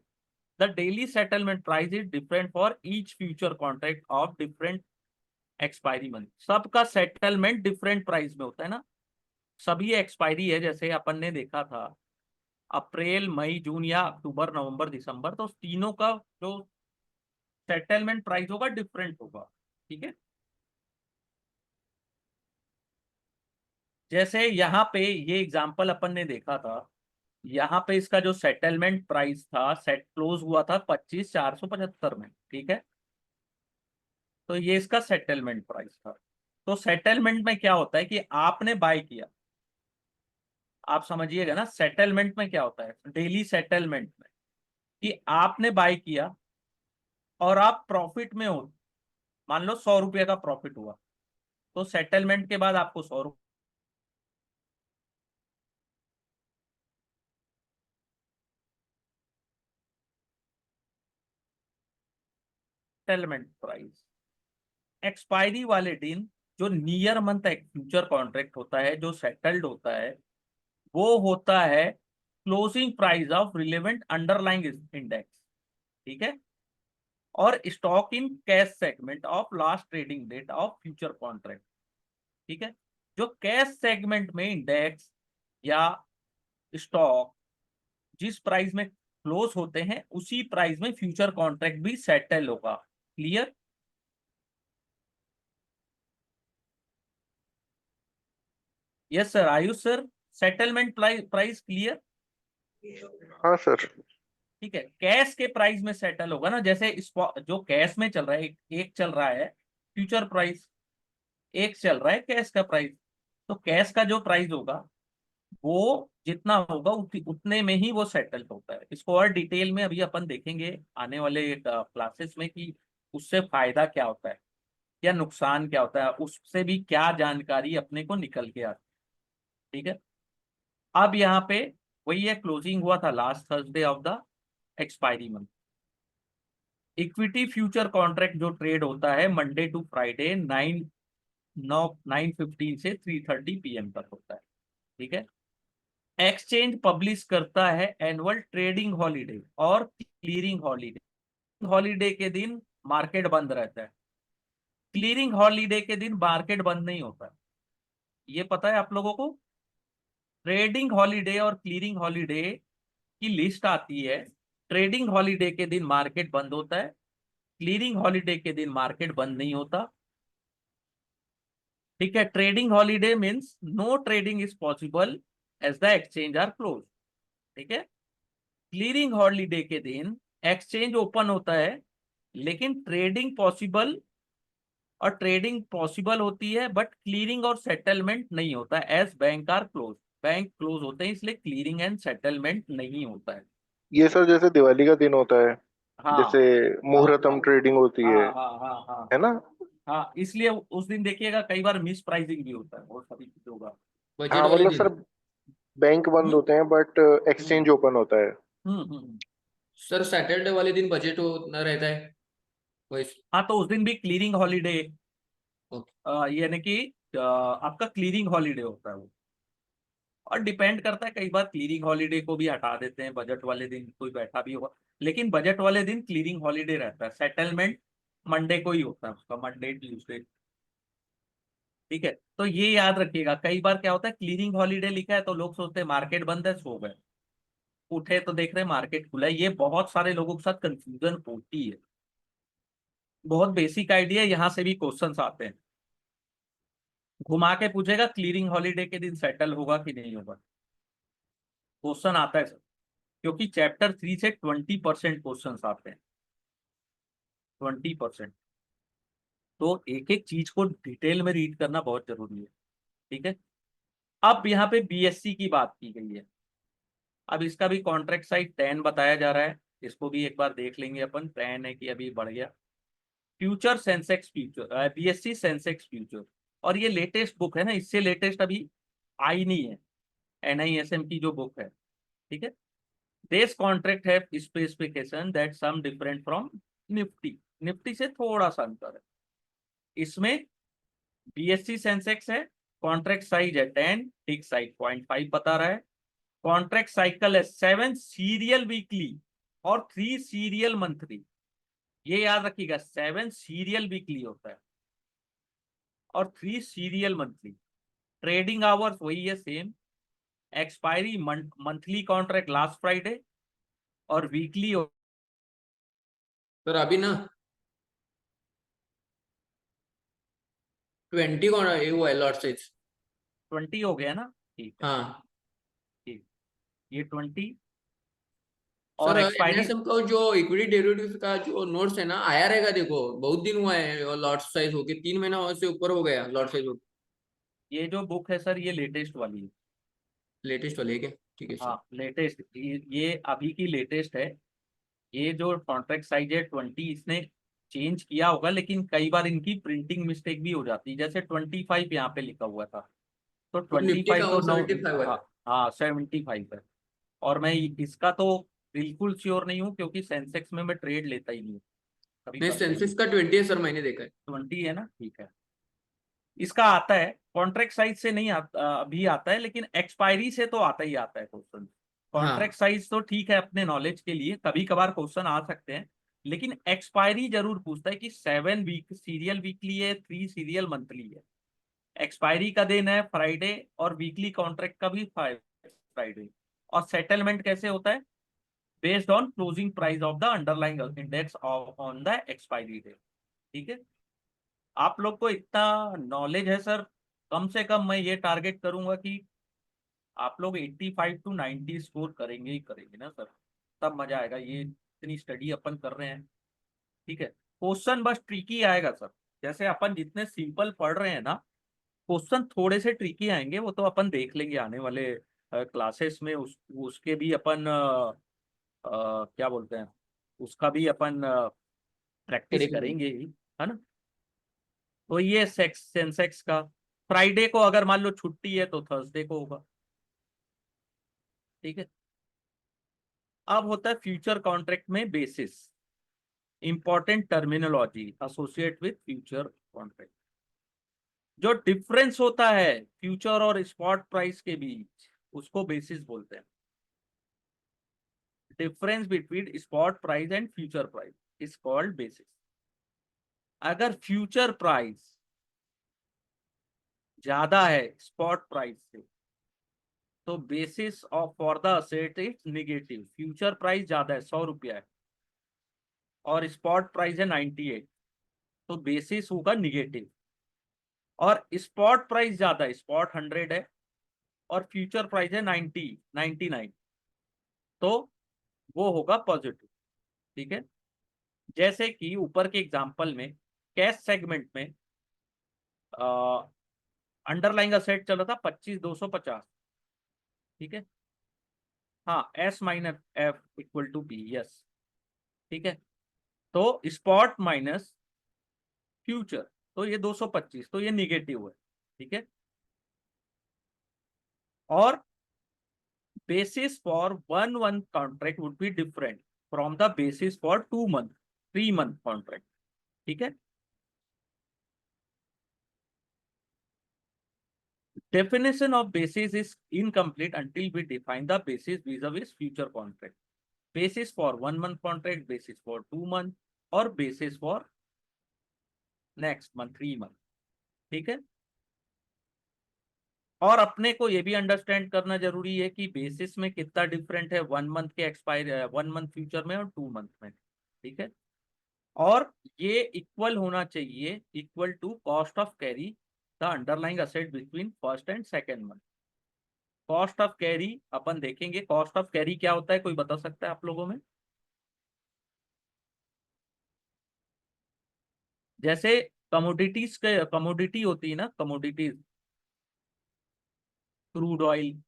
the daily settlement price is different for each future contract of different expiry month. सबका सेटलमेंट डिफरेंट प्राइस में होता है ना, सभी एक्सपायरी है, जैसे अपन ने देखा था अप्रैल मई जून या अक्टूबर नवंबर दिसंबर, तो तीनों का जो सेटलमेंट प्राइस होगा डिफरेंट होगा। ठीक है, जैसे यहाँ पे ये एग्जांपल अपन ने देखा था, यहाँ पे इसका जो सेटलमेंट प्राइस था, सेट क्लोज हुआ था 25,475 में, ठीक है। तो ये इसका सेटलमेंट प्राइस था। तो सेटलमेंट में क्या होता है कि आपने बाय किया, आप समझिएगा ना, सेटलमेंट में क्या होता है डेली सेटलमेंट में, कि आपने बाय किया और आप प्रॉफिट में हो। मान लो 100 रुपये का प्रॉफिट हुआ, तो सेटलमेंट के बाद आपको 100 रुपये सेटलमेंट प्राइस। एक्सपायरी वाले दिन जो नियर मंथ एक फ्यूचर कॉन्ट्रैक्ट होता है जो सेटल्ड होता है, वो होता है closing price of relevant underlying index, ठीक है। और stock in cash segment of last trading date of future contract, ठीक है। जो कैश सेगमेंट में इंडेक्स या स्टॉक जिस प्राइस में क्लोज होते हैं, उसी प्राइस में फ्यूचर कॉन्ट्रैक्ट भी सेटल होगा। Clear? Yes sir, Ayush sir, settlement price clear? हाँ सर। ठीक है, कैश के प्राइस में सेटल होगा ना, जैसे जो कैश में चल रहा है, एक चल रहा है फ्यूचर प्राइस, एक चल रहा है कैश का प्राइस। तो कैश का जो प्राइस होगा वो जितना होगा उतने में ही वो सेटल होता है। इसको और डिटेल में अभी अपन देखेंगे आने वाले क्लासेस में कि उससे फायदा क्या होता है या नुकसान क्या होता है, उससे भी क्या जानकारी अपने को निकल के आती है, ठीक है। अब यहाँ पे वही है, क्लोजिंग हुआ था last Thursday of the expiry month. Equity future contract जो ट्रेड होता है मंडे टू फ्राइडे 9:15 से 3:30 PM तक होता है, ठीक है। एक्सचेंज पब्लिश करता है एनुअल ट्रेडिंग हॉलीडे और क्लियरिंग हॉलीडे। हॉलीडे के दिन मार्केट बंद रहता है, क्लियरिंग हॉलीडे के दिन मार्केट बंद नहीं होता है। ये पता है आप लोगों को? ट्रेडिंग हॉलीडे और क्लियरिंग हॉलीडे की लिस्ट आती है। ट्रेडिंग हॉलीडे के दिन मार्केट बंद होता है, क्लियरिंग हॉलीडे के दिन मार्केट बंद नहीं होता, ठीक है। Trading holiday means no trading is possible as the exchange are close, ठीक है। क्लियरिंग हॉलीडे के दिन एक्सचेंज ओपन होता है, लेकिन ट्रेडिंग पॉसिबल, और ट्रेडिंग पॉसिबल होती है बट क्लियरिंग और सेटलमेंट नहीं होता है, as bank are close. Bank close होते हैं इसलिए क्लियरिंग एंड सेटलमेंट नहीं होता है। ये सर जैसे दिवाली का दिन होता है, जैसे हाँ हाँ मुहूर्तम ट्रेडिंग होती हाँ है हाँ हाँ हाँ है हाँ ना? हाँ, इसलिए उस दिन देखिएगा कई बार मिस प्राइसिंग भी होता है और सभी चीजों का। बजट हाँ वाले मतलब दिन। सर बैंक बंद हम्म होते हैं बट हम्म एक्सचेंज ओपन होता है। हम्म। सर सैटरडे वाले दिन बजट होना रहता है वही। हाँ, तो उस दिन भी क्लियरिंग हॉलीडे, ओके। यानी कि आपका क्लियरिंग हॉलीडे होता है वो। और डिपेंड करता है, कई बार क्लियरिंग हॉलीडे को भी हटा देते हैं, बजट वाले दिन कोई बैठा भी होगा, लेकिन बजट वाले दिन क्लियरिंग हॉलीडे रहता है। सेटलमेंट मंडे को ही होता है उसका, मंडे ट्यूसडे, ठीक है। तो ये याद रखिएगा, कई बार क्या होता है क्लियरिंग हॉलीडे लिखा है तो लोग सोचते हैं मार्केट बंद है, सो गए, उठे तो देख रहे हैं मार्केट खुला है। ये बहुत सारे लोगों के साथ कंफ्यूजन होती है। बहुत बेसिक आइडिया, यहाँ से भी क्वेश्चंस आते हैं, घुमा के पूछेगा क्लियरिंग हॉलीडे के दिन सेटल होगा कि नहीं होगा, क्वेश्चन आता है सर। क्योंकि चैप्टर 3 से 20% क्वेश्चन आते हैं, 20%। तो एक एक चीज को डिटेल में रीड करना बहुत जरूरी है, ठीक है। अब यहाँ पे बीएससी की बात की गई है। अब इसका भी कॉन्ट्रैक्ट साइज 10 बताया जा रहा है, इसको भी एक बार देख लेंगे अपन। 10 है कि अभी बढ़ गया। Future Sensex future, BSc Sensex future, और ये लेटेस्ट बुक है ना, इससे लेटेस्ट अभी आई नहीं है, एनआईएसएम की जो बुक है, ठीक है। दिस कॉन्ट्रैक्ट है specification that some different from Nifty. Nifty से थोड़ा सा अंतर है इसमें। बीएससी सेंसेक्स है, कॉन्ट्रैक्ट साइज है 10, टिक साइज 0.5 बता रहा है। कॉन्ट्रैक्ट साइकिल है 7 सीरियल वीकली और 3 सीरियल मंथली। ये याद रखिएगा, 7 सीरियल वीकली होता है और 3 सीरियल मंथली। ट्रेडिंग आवर्स वही है same. Expiry monthly contract last Friday और वीकली सर अभी ना 20 कौन है वो है लॉट साइज। 20 हो गया ना, ठीक है, हाँ। ठीक। ये 20 सर और एक्सपायरी। एनएसएम का जो इक्विटी डेरिवेटिव का जो नोट्स है ना आया रहेगा, देखो बहुत दिन हुआ है लॉट साइज होके, 3 महीना से ऊपर हो गया लॉट साइज होके। ये जो बुक है सर, ये लेटेस्ट वाली है। लेटेस्ट वाले है क्या? ठीक है सर। हाँ लेटेस्ट, ये अभी की लेटेस्ट है। ये जो कॉन्ट्रैक्ट साइज है 20, इसने चेंज किया होगा, लेकिन कई बार इनकी प्रिंटिंग मिस्टेक भी हो जाती है। जैसे 25 यहाँ पे लिखा हुआ था, तो तो निफ्टी 25 का तो वो नौ। 75 हाँ वाला है। हाँ 75 है। और मैं इसका तो बिल्कुल श्योर नहीं हूँ, क्योंकि सेंसेक्स में मैं ट्रेड लेता ही नहीं हूँ, कभी नहीं, करता ही सेंसेक्स नहीं। का 20 है सर, मैंने देखा है। 20 है ना, ठीक है। इसका आता है कॉन्ट्रैक्ट साइज से नहीं आता, अभी आता है, लेकिन एक्सपायरी से तो आता ही आता है क्वेश्चन। कॉन्ट्रैक्ट हाँ। साइज तो ठीक है, अपने नॉलेज के लिए कभी कभार क्वेश्चन आ सकते हैं, लेकिन एक्सपायरी जरूर पूछता है कि 7 वीक सीरियल वीकली है, 3 सीरियल मंथली है। एक्सपायरी का दिन है फ्राइडे, और वीकली कॉन्ट्रैक्ट का भी फ्राइडे। और सेटलमेंट कैसे होता है? Based on closing price of the underlying index on the expiry day. ठीक है। आप लोग को इतना नॉलेज है सर, कम से कम मैं ये टारगेट करूंगा कि आप लोग 85 टू 90 स्कोर करेंगे ही करेंगे ना सर, तब मजा आएगा। ये इतनी स्टडी अपन कर रहे हैं, ठीक है। क्वेश्चन बस ट्रिकी आएगा सर, जैसे अपन जितने सिंपल पढ़ रहे हैं ना, क्वेश्चन थोड़े से ट्रिकी आएंगे, वो तो अपन देख लेंगे आने वाले क्लासेस में। उसके भी अपन क्या बोलते हैं, उसका भी अपन प्रैक्टिस स्टडी करेंगे। करेंगे ही, है ना। तो ये सेंसेक्स का फ्राइडे को अगर मान लो छुट्टी है तो थर्सडे को होगा, ठीक है। अब होता है फ्यूचर कॉन्ट्रैक्ट में basis, important terminology associate with future contract. जो डिफरेंस होता है फ्यूचर और स्पॉट प्राइस के बीच, उसको बेसिस बोलते हैं। Difference between spot price and future price is called basis. अगर फ्यूचर प्राइस ज्यादा है स्पॉट प्राइस से, तो basis of for the asset is negative. Future price ज्यादा है, 100 रुपया है, और स्पॉट प्राइस है 98, तो बेसिस होगा निगेटिव। और स्पॉट प्राइस ज्यादा है, स्पॉट 100 है, और फ्यूचर प्राइस है 99, तो वो होगा पॉजिटिव। ठीक है। जैसे कि ऊपर के एग्जांपल में कैश सेगमेंट में अंडरलाइंग असेट चल रहा था 25,250, ठीक है। हाँ, S minus F equal to B, yes, ठीक है। तो स्पॉट माइनस फ्यूचर, तो ये 225, तो ये निगेटिव है, ठीक है। और basis for 1 month contract would be different from the basis for 2 month, 3 month contract, ठीक है। Definition of basis is incomplete until we define the basis vis-a-vis future contract. Basis for 1 month contract, basis for 2 month, और basis for next month 3 month, ठीक है। और अपने को ये भी अंडरस्टैंड करना जरूरी है कि बेसिस में कितना डिफरेंट है 1 मंथ के एक्सपायर, 1 मंथ फ्यूचर में और 2 मंथ में, ठीक है। और ये इक्वल होना चाहिए, equal to cost of carry the underlying asset between first and second month. Cost of carry अपन देखेंगे, कॉस्ट ऑफ कैरी क्या होता है, कोई बता सकता है आप लोगों में? जैसे कमोडिटीज के, कमोडिटी होती है ना, कमोडिटीज, क्रूड ऑयल,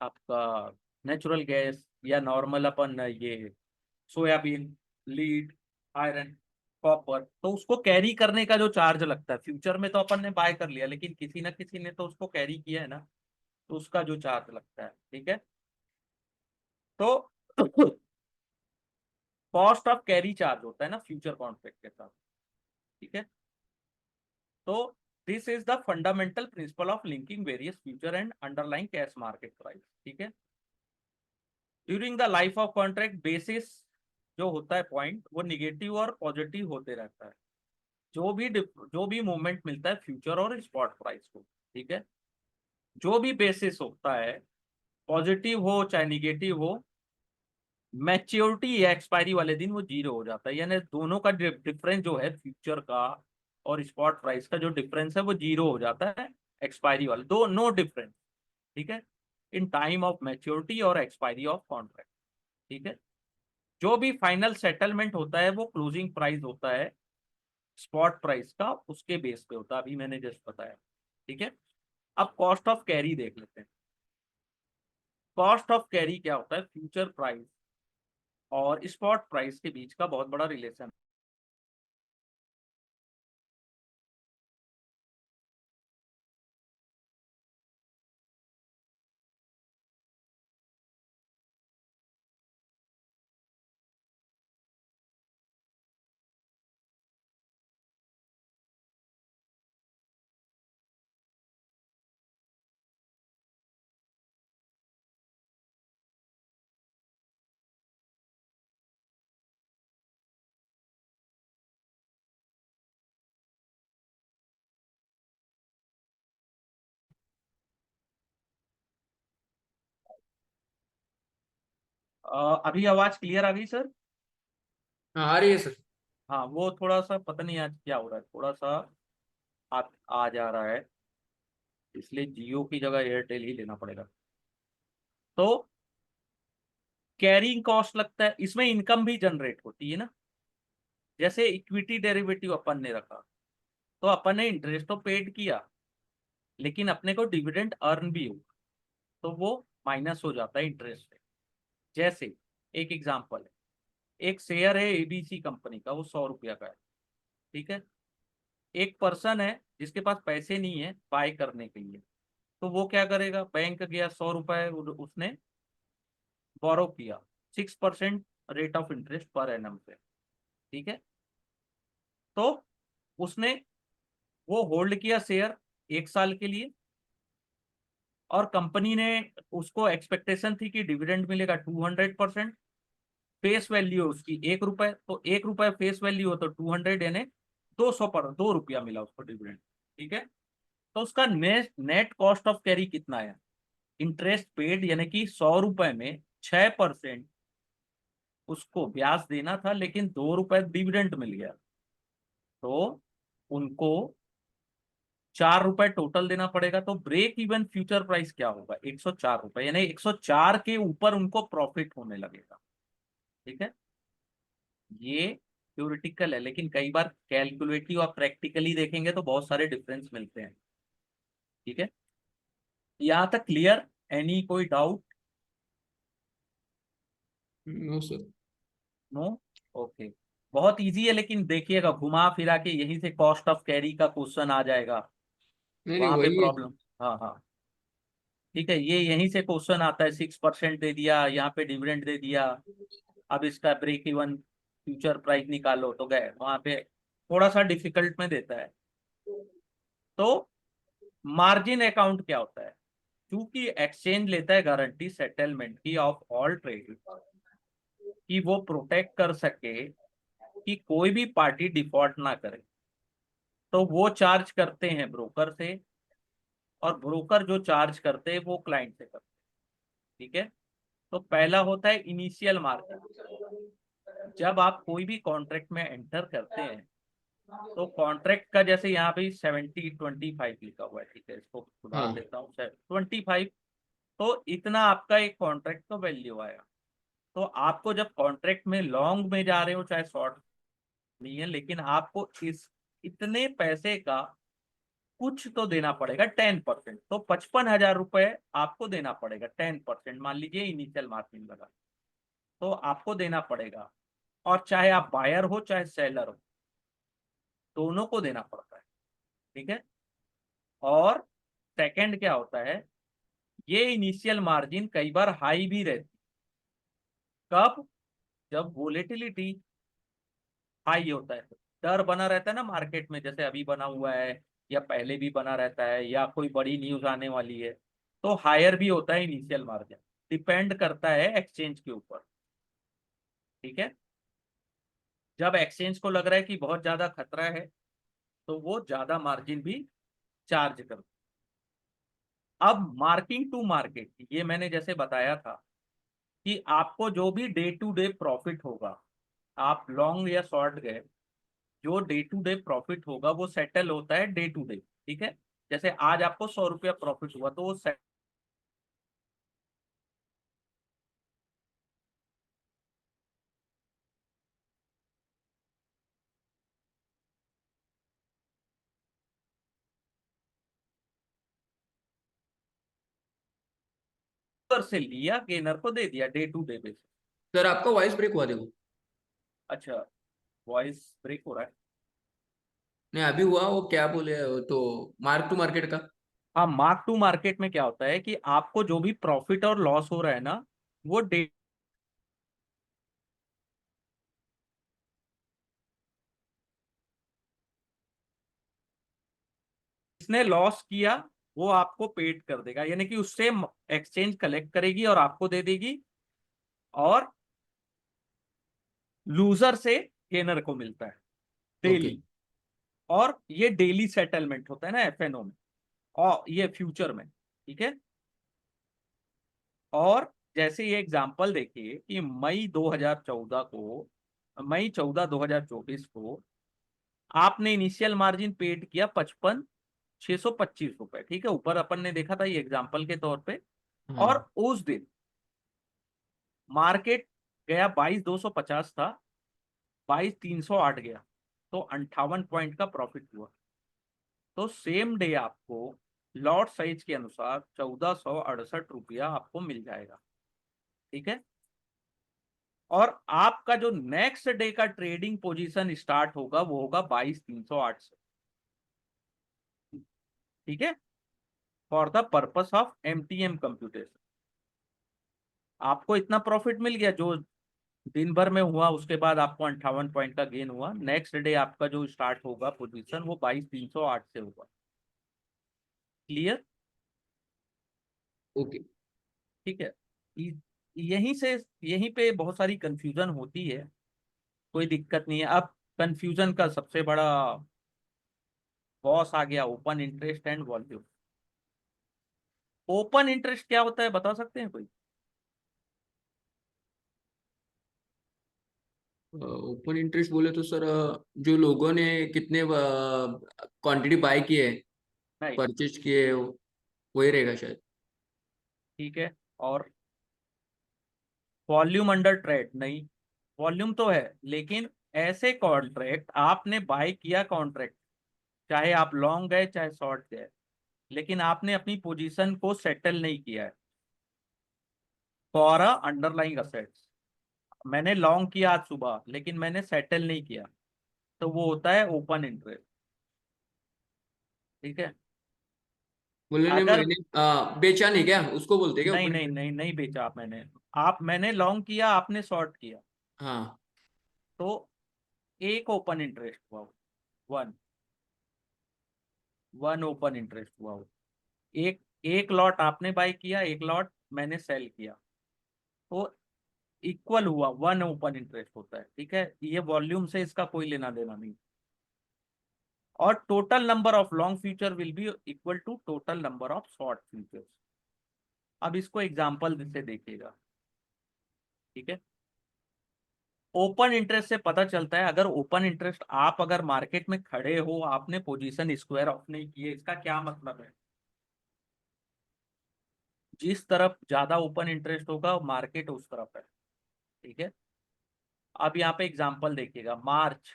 आपका नेचुरल गैस, या नॉर्मल अपन ये सोयाबीन, लीड, आयरन, कॉपर, तो उसको कैरी करने का जो चार्ज लगता है, फ्यूचर में तो अपन ने बाय कर लिया, लेकिन किसी ना किसी ने तो उसको कैरी किया है ना, तो उसका जो चार्ज लगता है, ठीक है। तो कॉस्ट ऑफ कैरी चार्ज होता है ना फ्यूचर कॉन्ट्रैक्ट के साथ, ठीक है। तो this is the fundamental principle of linking various future and underlying cash market price, ठीक है। During the life of contract basis जो होता है पॉइंट, वो निगेटिव और पॉजिटिव होते रहता है, जो भी मूवमेंट मिलता है फ्यूचर और स्पॉट प्राइस को, ठीक है। जो भी बेसिस होता है, पॉजिटिव हो चाहे निगेटिव हो, मैच्योरिटी या एक्सपायरी वाले दिन वो जीरो हो जाता है, यानी दोनों का डिफरेंस जो है फ्यूचर का और स्पॉट प्राइस का जो डिफरेंस है वो जीरो हो जाता है एक्सपायरी वाले, दो नो डिफरेंस, ठीक है। इन टाइम ऑफ मैच्योरिटी और एक्सपायरी ऑफ कॉन्ट्रैक्ट। ठीक है, जो भी फाइनल सेटलमेंट होता है वो क्लोजिंग प्राइस होता है स्पॉट प्राइस का, उसके बेस पे होता है, अभी मैंने जस्ट बताया। ठीक है, अब कॉस्ट ऑफ कैरी देख लेते हैं। कॉस्ट ऑफ कैरी क्या होता है? फ्यूचर प्राइस और स्पॉट प्राइस के बीच का बहुत बड़ा रिलेशन। अभी आवाज क्लियर आ गई सर? हाँ आ रही है सर। हाँ, वो थोड़ा सा पता नहीं आज क्या हो रहा है, थोड़ा सा आ जा रहा है, इसलिए जियो की जगह एयरटेल ही लेना पड़ेगा। तो कैरिंग कॉस्ट लगता है, इसमें इनकम भी जनरेट होती है ना। जैसे इक्विटी डेरिवेटिव अपन ने रखा, तो अपन ने इंटरेस्ट तो पेड किया, लेकिन अपने को डिविडेंड अर्न भी हुआ, तो वो माइनस हो जाता है इंटरेस्ट से। जैसे एक एग्जांपल है, एक शेयर है एबीसी कंपनी का, वो 100 रुपया का है। ठीक है, एक पर्सन है जिसके पास पैसे नहीं है बाय करने के लिए, तो वो क्या करेगा? बैंक गया, 100 रुपए उसने बोरो किया, 6% rate of interest per annum पे। ठीक है, तो उसने वो होल्ड किया शेयर 1 साल के लिए, और कंपनी ने उसको एक्सपेक्टेशन थी कि डिविडेंड मिलेगा 200%। फेस वैल्यू उसकी 1 रुपए, तो 1 रुपए फेस वैल्यू हो तो 200 यानी 200 पर 2 रुपया मिला उसको डिविडेंड। ठीक है, तो उसका net net cost of carry कितना है? इंटरेस्ट पेड, यानी कि 100 रुपए में 6% उसको ब्याज देना था, लेकिन 2 रुपए डिविडेंड मिल गया, तो उनको 4 रुपए टोटल देना पड़ेगा। तो ब्रेक इवन फ्यूचर प्राइस क्या होगा? 104 रुपए, यानी 104 के ऊपर उनको प्रॉफिट होने लगेगा। ठीक है, ये थ्योरेटिकल है, लेकिन कई बार कैलकुलेटिव और प्रैक्टिकली देखेंगे तो बहुत सारे डिफरेंस मिलते हैं। ठीक है, यहाँ तक क्लियर? एनी कोई doubt? No sir. No? Okay, बहुत इजी है, लेकिन देखिएगा घुमा फिरा के यहीं से कॉस्ट ऑफ कैरी का क्वेश्चन आ जाएगा, नहीं नहीं वहां पे वही है। प्रॉब्लम। हाँ हाँ, ठीक है, ये यहीं से क्वेश्चन आता है, 6% दे दिया, यहाँ पे डिविडेंड दे दिया, अब इसका ब्रेक इवन फ्यूचर प्राइस निकालो, तो गए वहां पे, थोड़ा सा डिफिकल्ट में देता है। तो मार्जिन अकाउंट क्या होता है? क्योंकि एक्सचेंज लेता है गारंटी सेटलमेंट की ऑफ ऑल ट्रेड, कि वो प्रोटेक्ट कर सके कि कोई भी पार्टी डिफॉल्ट ना करे, तो वो चार्ज करते हैं ब्रोकर से, और ब्रोकर जो चार्ज करते हैं वो क्लाइंट से करते हैं। ठीक है, तो पहला होता है इनिशियल मार्जिन। जब आप कोई भी कॉन्ट्रैक्ट में एंटर करते हैं, तो कॉन्ट्रैक्ट का जैसे यहाँ पे 70-25 लिखा हुआ है, ठीक है, इसको सुधार हाँ देता हूँ, 25, तो इतना आपका एक कॉन्ट्रैक्ट का वैल्यू आया। तो आपको जब कॉन्ट्रैक्ट में लॉन्ग में जा रहे हो चाहे शॉर्ट, नहीं है, लेकिन आपको इस इतने पैसे का कुछ तो देना पड़ेगा, 10%, तो 55,000 रुपए आपको देना पड़ेगा, 10%, मान लीजिए इनिशियल मार्जिन लगा, तो आपको देना पड़ेगा। और चाहे आप बायर हो चाहे सेलर हो, दोनों को देना पड़ता है। ठीक है, और सेकंड क्या होता है, ये इनिशियल मार्जिन कई बार हाई भी रहती। कब? जब वोलेटिलिटी हाई होता है, डर बना रहता है ना मार्केट में, जैसे अभी बना हुआ है या पहले भी बना रहता है, या कोई बड़ी न्यूज आने वाली है, तो हायर भी होता है इनिशियल मार्जिन, डिपेंड करता है एक्सचेंज के ऊपर। ठीक है, जब एक्सचेंज को लग रहा है कि बहुत ज्यादा खतरा है, तो वो ज्यादा मार्जिन भी चार्ज करता है। अब मार्किंग टू मार्केट, ये मैंने जैसे बताया था कि आपको जो भी डे टू डे प्रॉफिट होगा, आप लॉन्ग या शॉर्ट गए, जो डे टू डे प्रॉफिट होगा वो सेटल होता है डे टू डे। ठीक है, जैसे आज आपको 100 रुपया प्रॉफिट हुआ, तो वो लूजर से लिया, गेनर को दे दिया, day to day basis. Sir आपका वॉइस ब्रेक हुआ देखो। अच्छा, वॉइस ब्रेक हो रहा है। नहीं अभी हुआ, वो क्या बोले तो मार्क टू मार्केट का। हाँ, मार्क टू मार्केट में क्या होता है कि आपको जो भी प्रॉफिट और लॉस हो रहा है ना, वो डे जिसने लॉस किया वो आपको पेड कर देगा, यानी कि उससे एक्सचेंज कलेक्ट करेगी और आपको दे देगी, और लूजर से गेनर को मिलता है ओके। डेली। और ये डेली सेटलमेंट होता है ना एफएनओ में, और ये फ्यूचर में, ठीक है। और जैसे ये एग्जांपल देखिए कि मई 14 2024 को आपने इनिशियल मार्जिन पेड किया 55,625 रुपए, ठीक है, ऊपर अपन ने देखा था ये एग्जांपल के तौर पे। हाँ। और उस दिन मार्केट गया 22,250 था, 22,308 गया, तो 58 पॉइंट का प्रॉफिट हुआ। तो सेम डे आपको लॉट साइज के अनुसार 1,468 रुपया आपको मिल जाएगा, ठीक है। और आपका जो नेक्स्ट डे का ट्रेडिंग पोजीशन स्टार्ट होगा वो होगा 22,308 से, ठीक है, for the purpose of MTM computation. आपको इतना प्रॉफिट मिल गया जो दिन भर में हुआ, उसके बाद आपको 58 पॉइंट का गेन हुआ। नेक्स्ट डे आपका जो स्टार्ट होगा पोजीशन वो 22,308 से होगा। क्लियर? ओके। ठीक है। इ- यहीं से, यहीं पे बहुत सारी कंफ्यूजन होती है, कोई दिक्कत नहीं है। अब कंफ्यूजन का सबसे बड़ा बॉस आ गया, open interest and volume. Open interest क्या होता है बता सकते हैं कोई? ओपन इंटरेस्ट बोले तो सर जो लोगों ने कितने क्वांटिटी बाय किए, नहीं, परचेज किए, वही रहेगा शायद। ठीक है। और वॉल्यूम अंडर ट्रेड नहीं, वॉल्यूम तो है, लेकिन ऐसे कॉन्ट्रैक्ट आपने बाय किया कॉन्ट्रैक्ट, चाहे आप लॉन्ग गए चाहे शॉर्ट गए, लेकिन आपने अपनी पोजीशन को सेटल नहीं किया है फॉर अ अंडरलाइंग असेट्स। मैंने लॉन्ग किया आज सुबह लेकिन मैंने सेटल नहीं किया, तो वो होता है ओपन इंटरेस्ट, ठीक है। बोले नहीं अगर मैंने बेचा नहीं क्या, उसको बोलते हैं क्या नहीं ओपन नहीं इंटरेस्ट। नहीं नहीं बेचा आप, मैंने लॉन्ग किया, आपने शॉर्ट किया, हाँ। तो एक ओपन इंटरेस्ट हुआ, वन वन ओपन इंटरेस्ट हुआ वो। एक एक लॉट आपने बाय किया, एक लॉट मैंने सेल किया, तो इक्वल हुआ, वन ओपन इंटरेस्ट होता है, ठीक है। ये वॉल्यूम से इसका कोई लेना देना नहीं। और total number of long future will be equal to total number of short futures. अब इसको एग्जांपल से देखिएगा, ठीक है। ओपन इंटरेस्ट से पता चलता है, अगर ओपन इंटरेस्ट आप अगर मार्केट में खड़े हो, आपने पोजीशन स्क्वायर ऑफ नहीं की है, इसका क्या मतलब है? जिस तरफ ज्यादा ओपन इंटरेस्ट होगा मार्केट उस तरफ है, ठीक है। अब यहाँ पे एग्जांपल देखिएगा, मार्च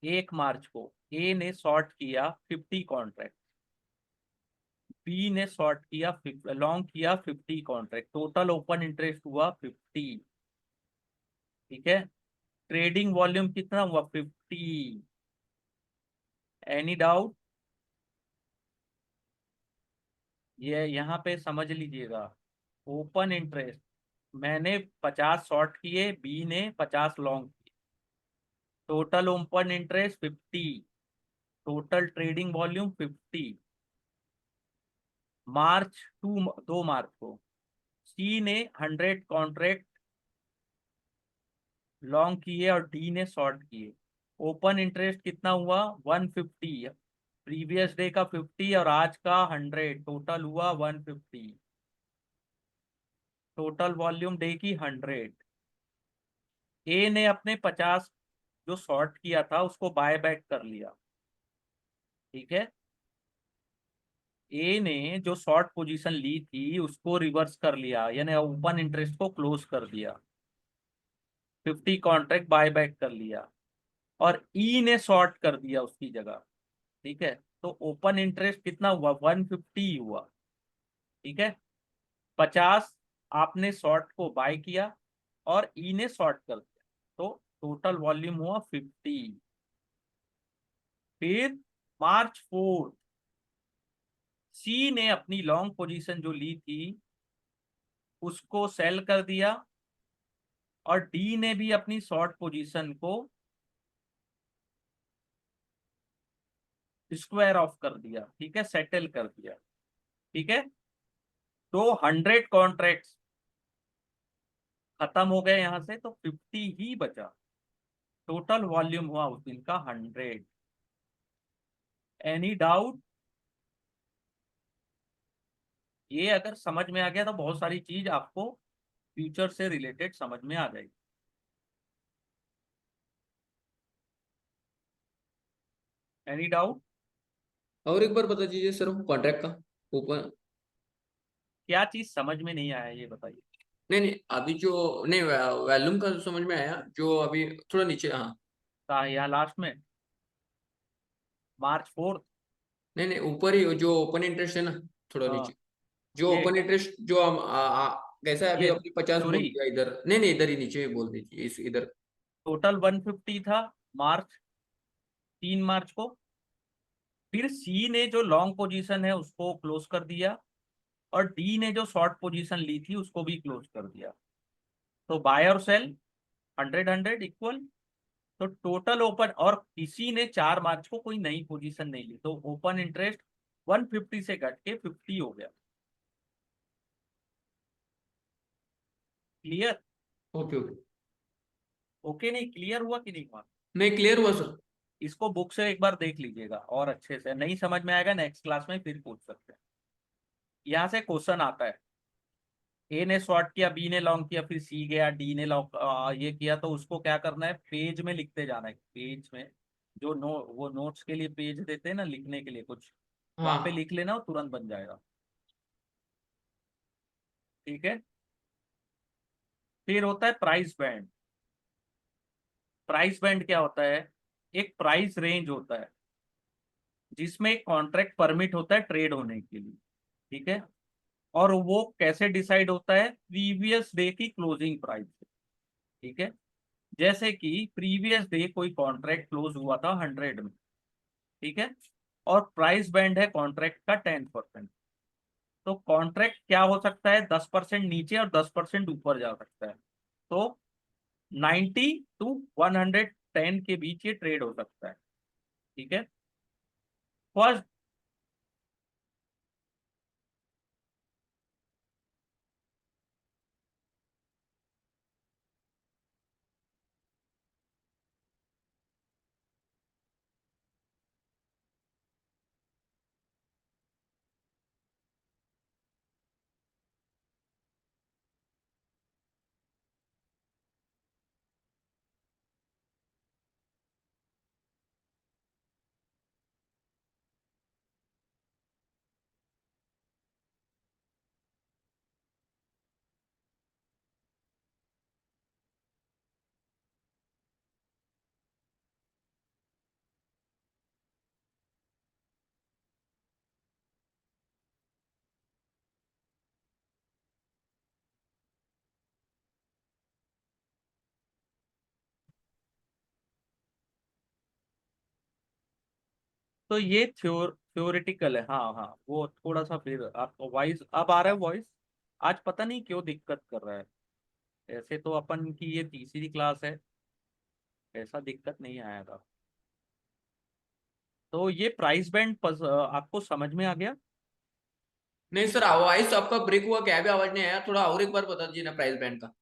1 मार्च को ए ने शॉर्ट किया 50 कॉन्ट्रैक्ट, बी ने शॉर्ट किया, लॉन्ग किया 50 कॉन्ट्रैक्ट, टोटल ओपन इंटरेस्ट हुआ 50, ठीक है। ट्रेडिंग वॉल्यूम कितना हुआ? 50। Any doubt? ये यहाँ पे समझ लीजिएगा, ओपन इंटरेस्ट मैंने 50 शॉर्ट किए, बी ने 50 लॉन्ग किए, total open interest 50, total trading volume 50। मार्च 2 मार्च को सी ने 100 कॉन्ट्रैक्ट लॉन्ग किए और डी ने शॉर्ट किए, ओपन इंटरेस्ट कितना हुआ? 150। प्रीवियस डे का 50 और आज का 100, टोटल हुआ 150। टोटल वॉल्यूम डे की 100। ए ने अपने 50 जो शॉर्ट किया था उसको बाय बैक कर लिया, ठीक है। ए ने जो शॉर्ट पोजीशन ली थी उसको रिवर्स कर लिया, यानी ओपन इंटरेस्ट को क्लोज कर दिया, 50 कॉन्ट्रैक्ट बाय बैक कर लिया, और ई ने शॉर्ट कर दिया उसकी जगह, ठीक है। तो ओपन इंटरेस्ट कितना हुआ? 150 हुआ। ठीक है। 50 आपने शॉर्ट को बाय किया और ई ने शॉर्ट कर दिया, तो टोटल वॉल्यूम हुआ 50। फिर मार्च 4 सी ने अपनी लॉन्ग पोजीशन जो ली थी उसको सेल कर दिया और डी ने भी अपनी शॉर्ट पोजीशन को स्क्वायर ऑफ कर दिया, ठीक है, सेटल कर दिया, ठीक है। तो 100 कॉन्ट्रैक्ट्स खत्म हो गए यहां से, तो 50 ही बचा। टोटल वॉल्यूम हुआ उस दिन का 100। Any doubt? ये अगर समझ में आ गया तो बहुत सारी चीज आपको फ्यूचर से रिलेटेड समझ में आ जाएगी। Any doubt? और एक बार बता दीजिए सर कॉन्ट्रैक्ट का ऊपर। क्या चीज समझ में नहीं आया ये बताइए। नहीं नहीं, अभी जो नहीं वॉल्यूम का तो समझ में आया, जो अभी थोड़ा नीचे, हाँ। कहा यहाँ लास्ट में मार्च 4। नहीं नहीं, ऊपर ही जो ओपन इंटरेस्ट है ना, थोड़ा हाँ नीचे। जो ये ओपन इंटरेस्ट जो हम कैसा है, अभी ये अपनी 50 बोल सॉरी, दिया इधर, नहीं नहीं इधर ही नीचे बोल दीजिए, इस इधर। टोटल 150 था मार्च 3 मार्च को। फिर सी ने जो लॉन्ग पोजीशन है उसको क्लोज कर दिया और डी ने जो शॉर्ट पोजीशन ली थी उसको भी क्लोज कर दिया। तो बाय और सेल 100 इक्वल। तो टोटल ओपन, और किसी ने 4 मार्च को कोई नई पोजीशन नहीं ली, तो ओपन इंटरेस्ट 150 से घट के 50 हो गया। क्लियर? Okay okay. ओके नहीं, क्लियर हुआ कि नहीं हुआ? नहीं, क्लियर हुआ सर। इसको बुक से एक बार देख लीजिएगा और अच्छे से, नहीं समझ में आएगा नेक्स्ट क्लास में फिर पूछ सकते हैं। यहाँ से क्वेश्चन आता है, ए ने शॉर्ट किया, बी ने लॉन्ग किया, फिर सी गया, डी ने लॉन्ग ये किया, तो उसको क्या करना है, पेज में लिखते जाना है। पेज में जो वो नोट्स के लिए पेज देते हैं ना लिखने के लिए कुछ, वहां पे हाँ। लिख लेना और तुरंत बन जाएगा, ठीक है। फिर होता है प्राइस बैंड। प्राइस बैंड क्या होता है? एक प्राइस रेंज होता है जिसमें एक कॉन्ट्रैक्ट परमिट होता है ट्रेड होने के लिए, ठीक है। और वो कैसे डिसाइड होता है? प्रीवियस डे की क्लोजिंग प्राइस से, ठीक है। जैसे कि प्रीवियस डे कोई कॉन्ट्रैक्ट क्लोज हुआ था 100 में, ठीक है, और प्राइस बैंड है कॉन्ट्रैक्ट का 10%। तो कॉन्ट्रैक्ट क्या हो सकता है, 10% नीचे और 10% ऊपर जा सकता है। तो 90 टू 110 के बीच ये ट्रेड हो सकता है, ठीक है। फर्स्ट, तो ये थ्योरेटिकल है, हाँ हाँ, वो थोड़ा सा फिर आपको वॉइस अब आ रहा है वॉइस। आज पता नहीं क्यों दिक्कत कर रहा है। ऐसे तो अपन की ये तीसरी क्लास है, ऐसा दिक्कत नहीं आएगा। तो ये प्राइस बैंड आपको समझ में आ गया? नहीं सर, वॉइस आपका ब्रेक हुआ, क्या भी आवाज नहीं आया, थोड़ा और एक बार बता दीजिए ना प्राइस बैंड का।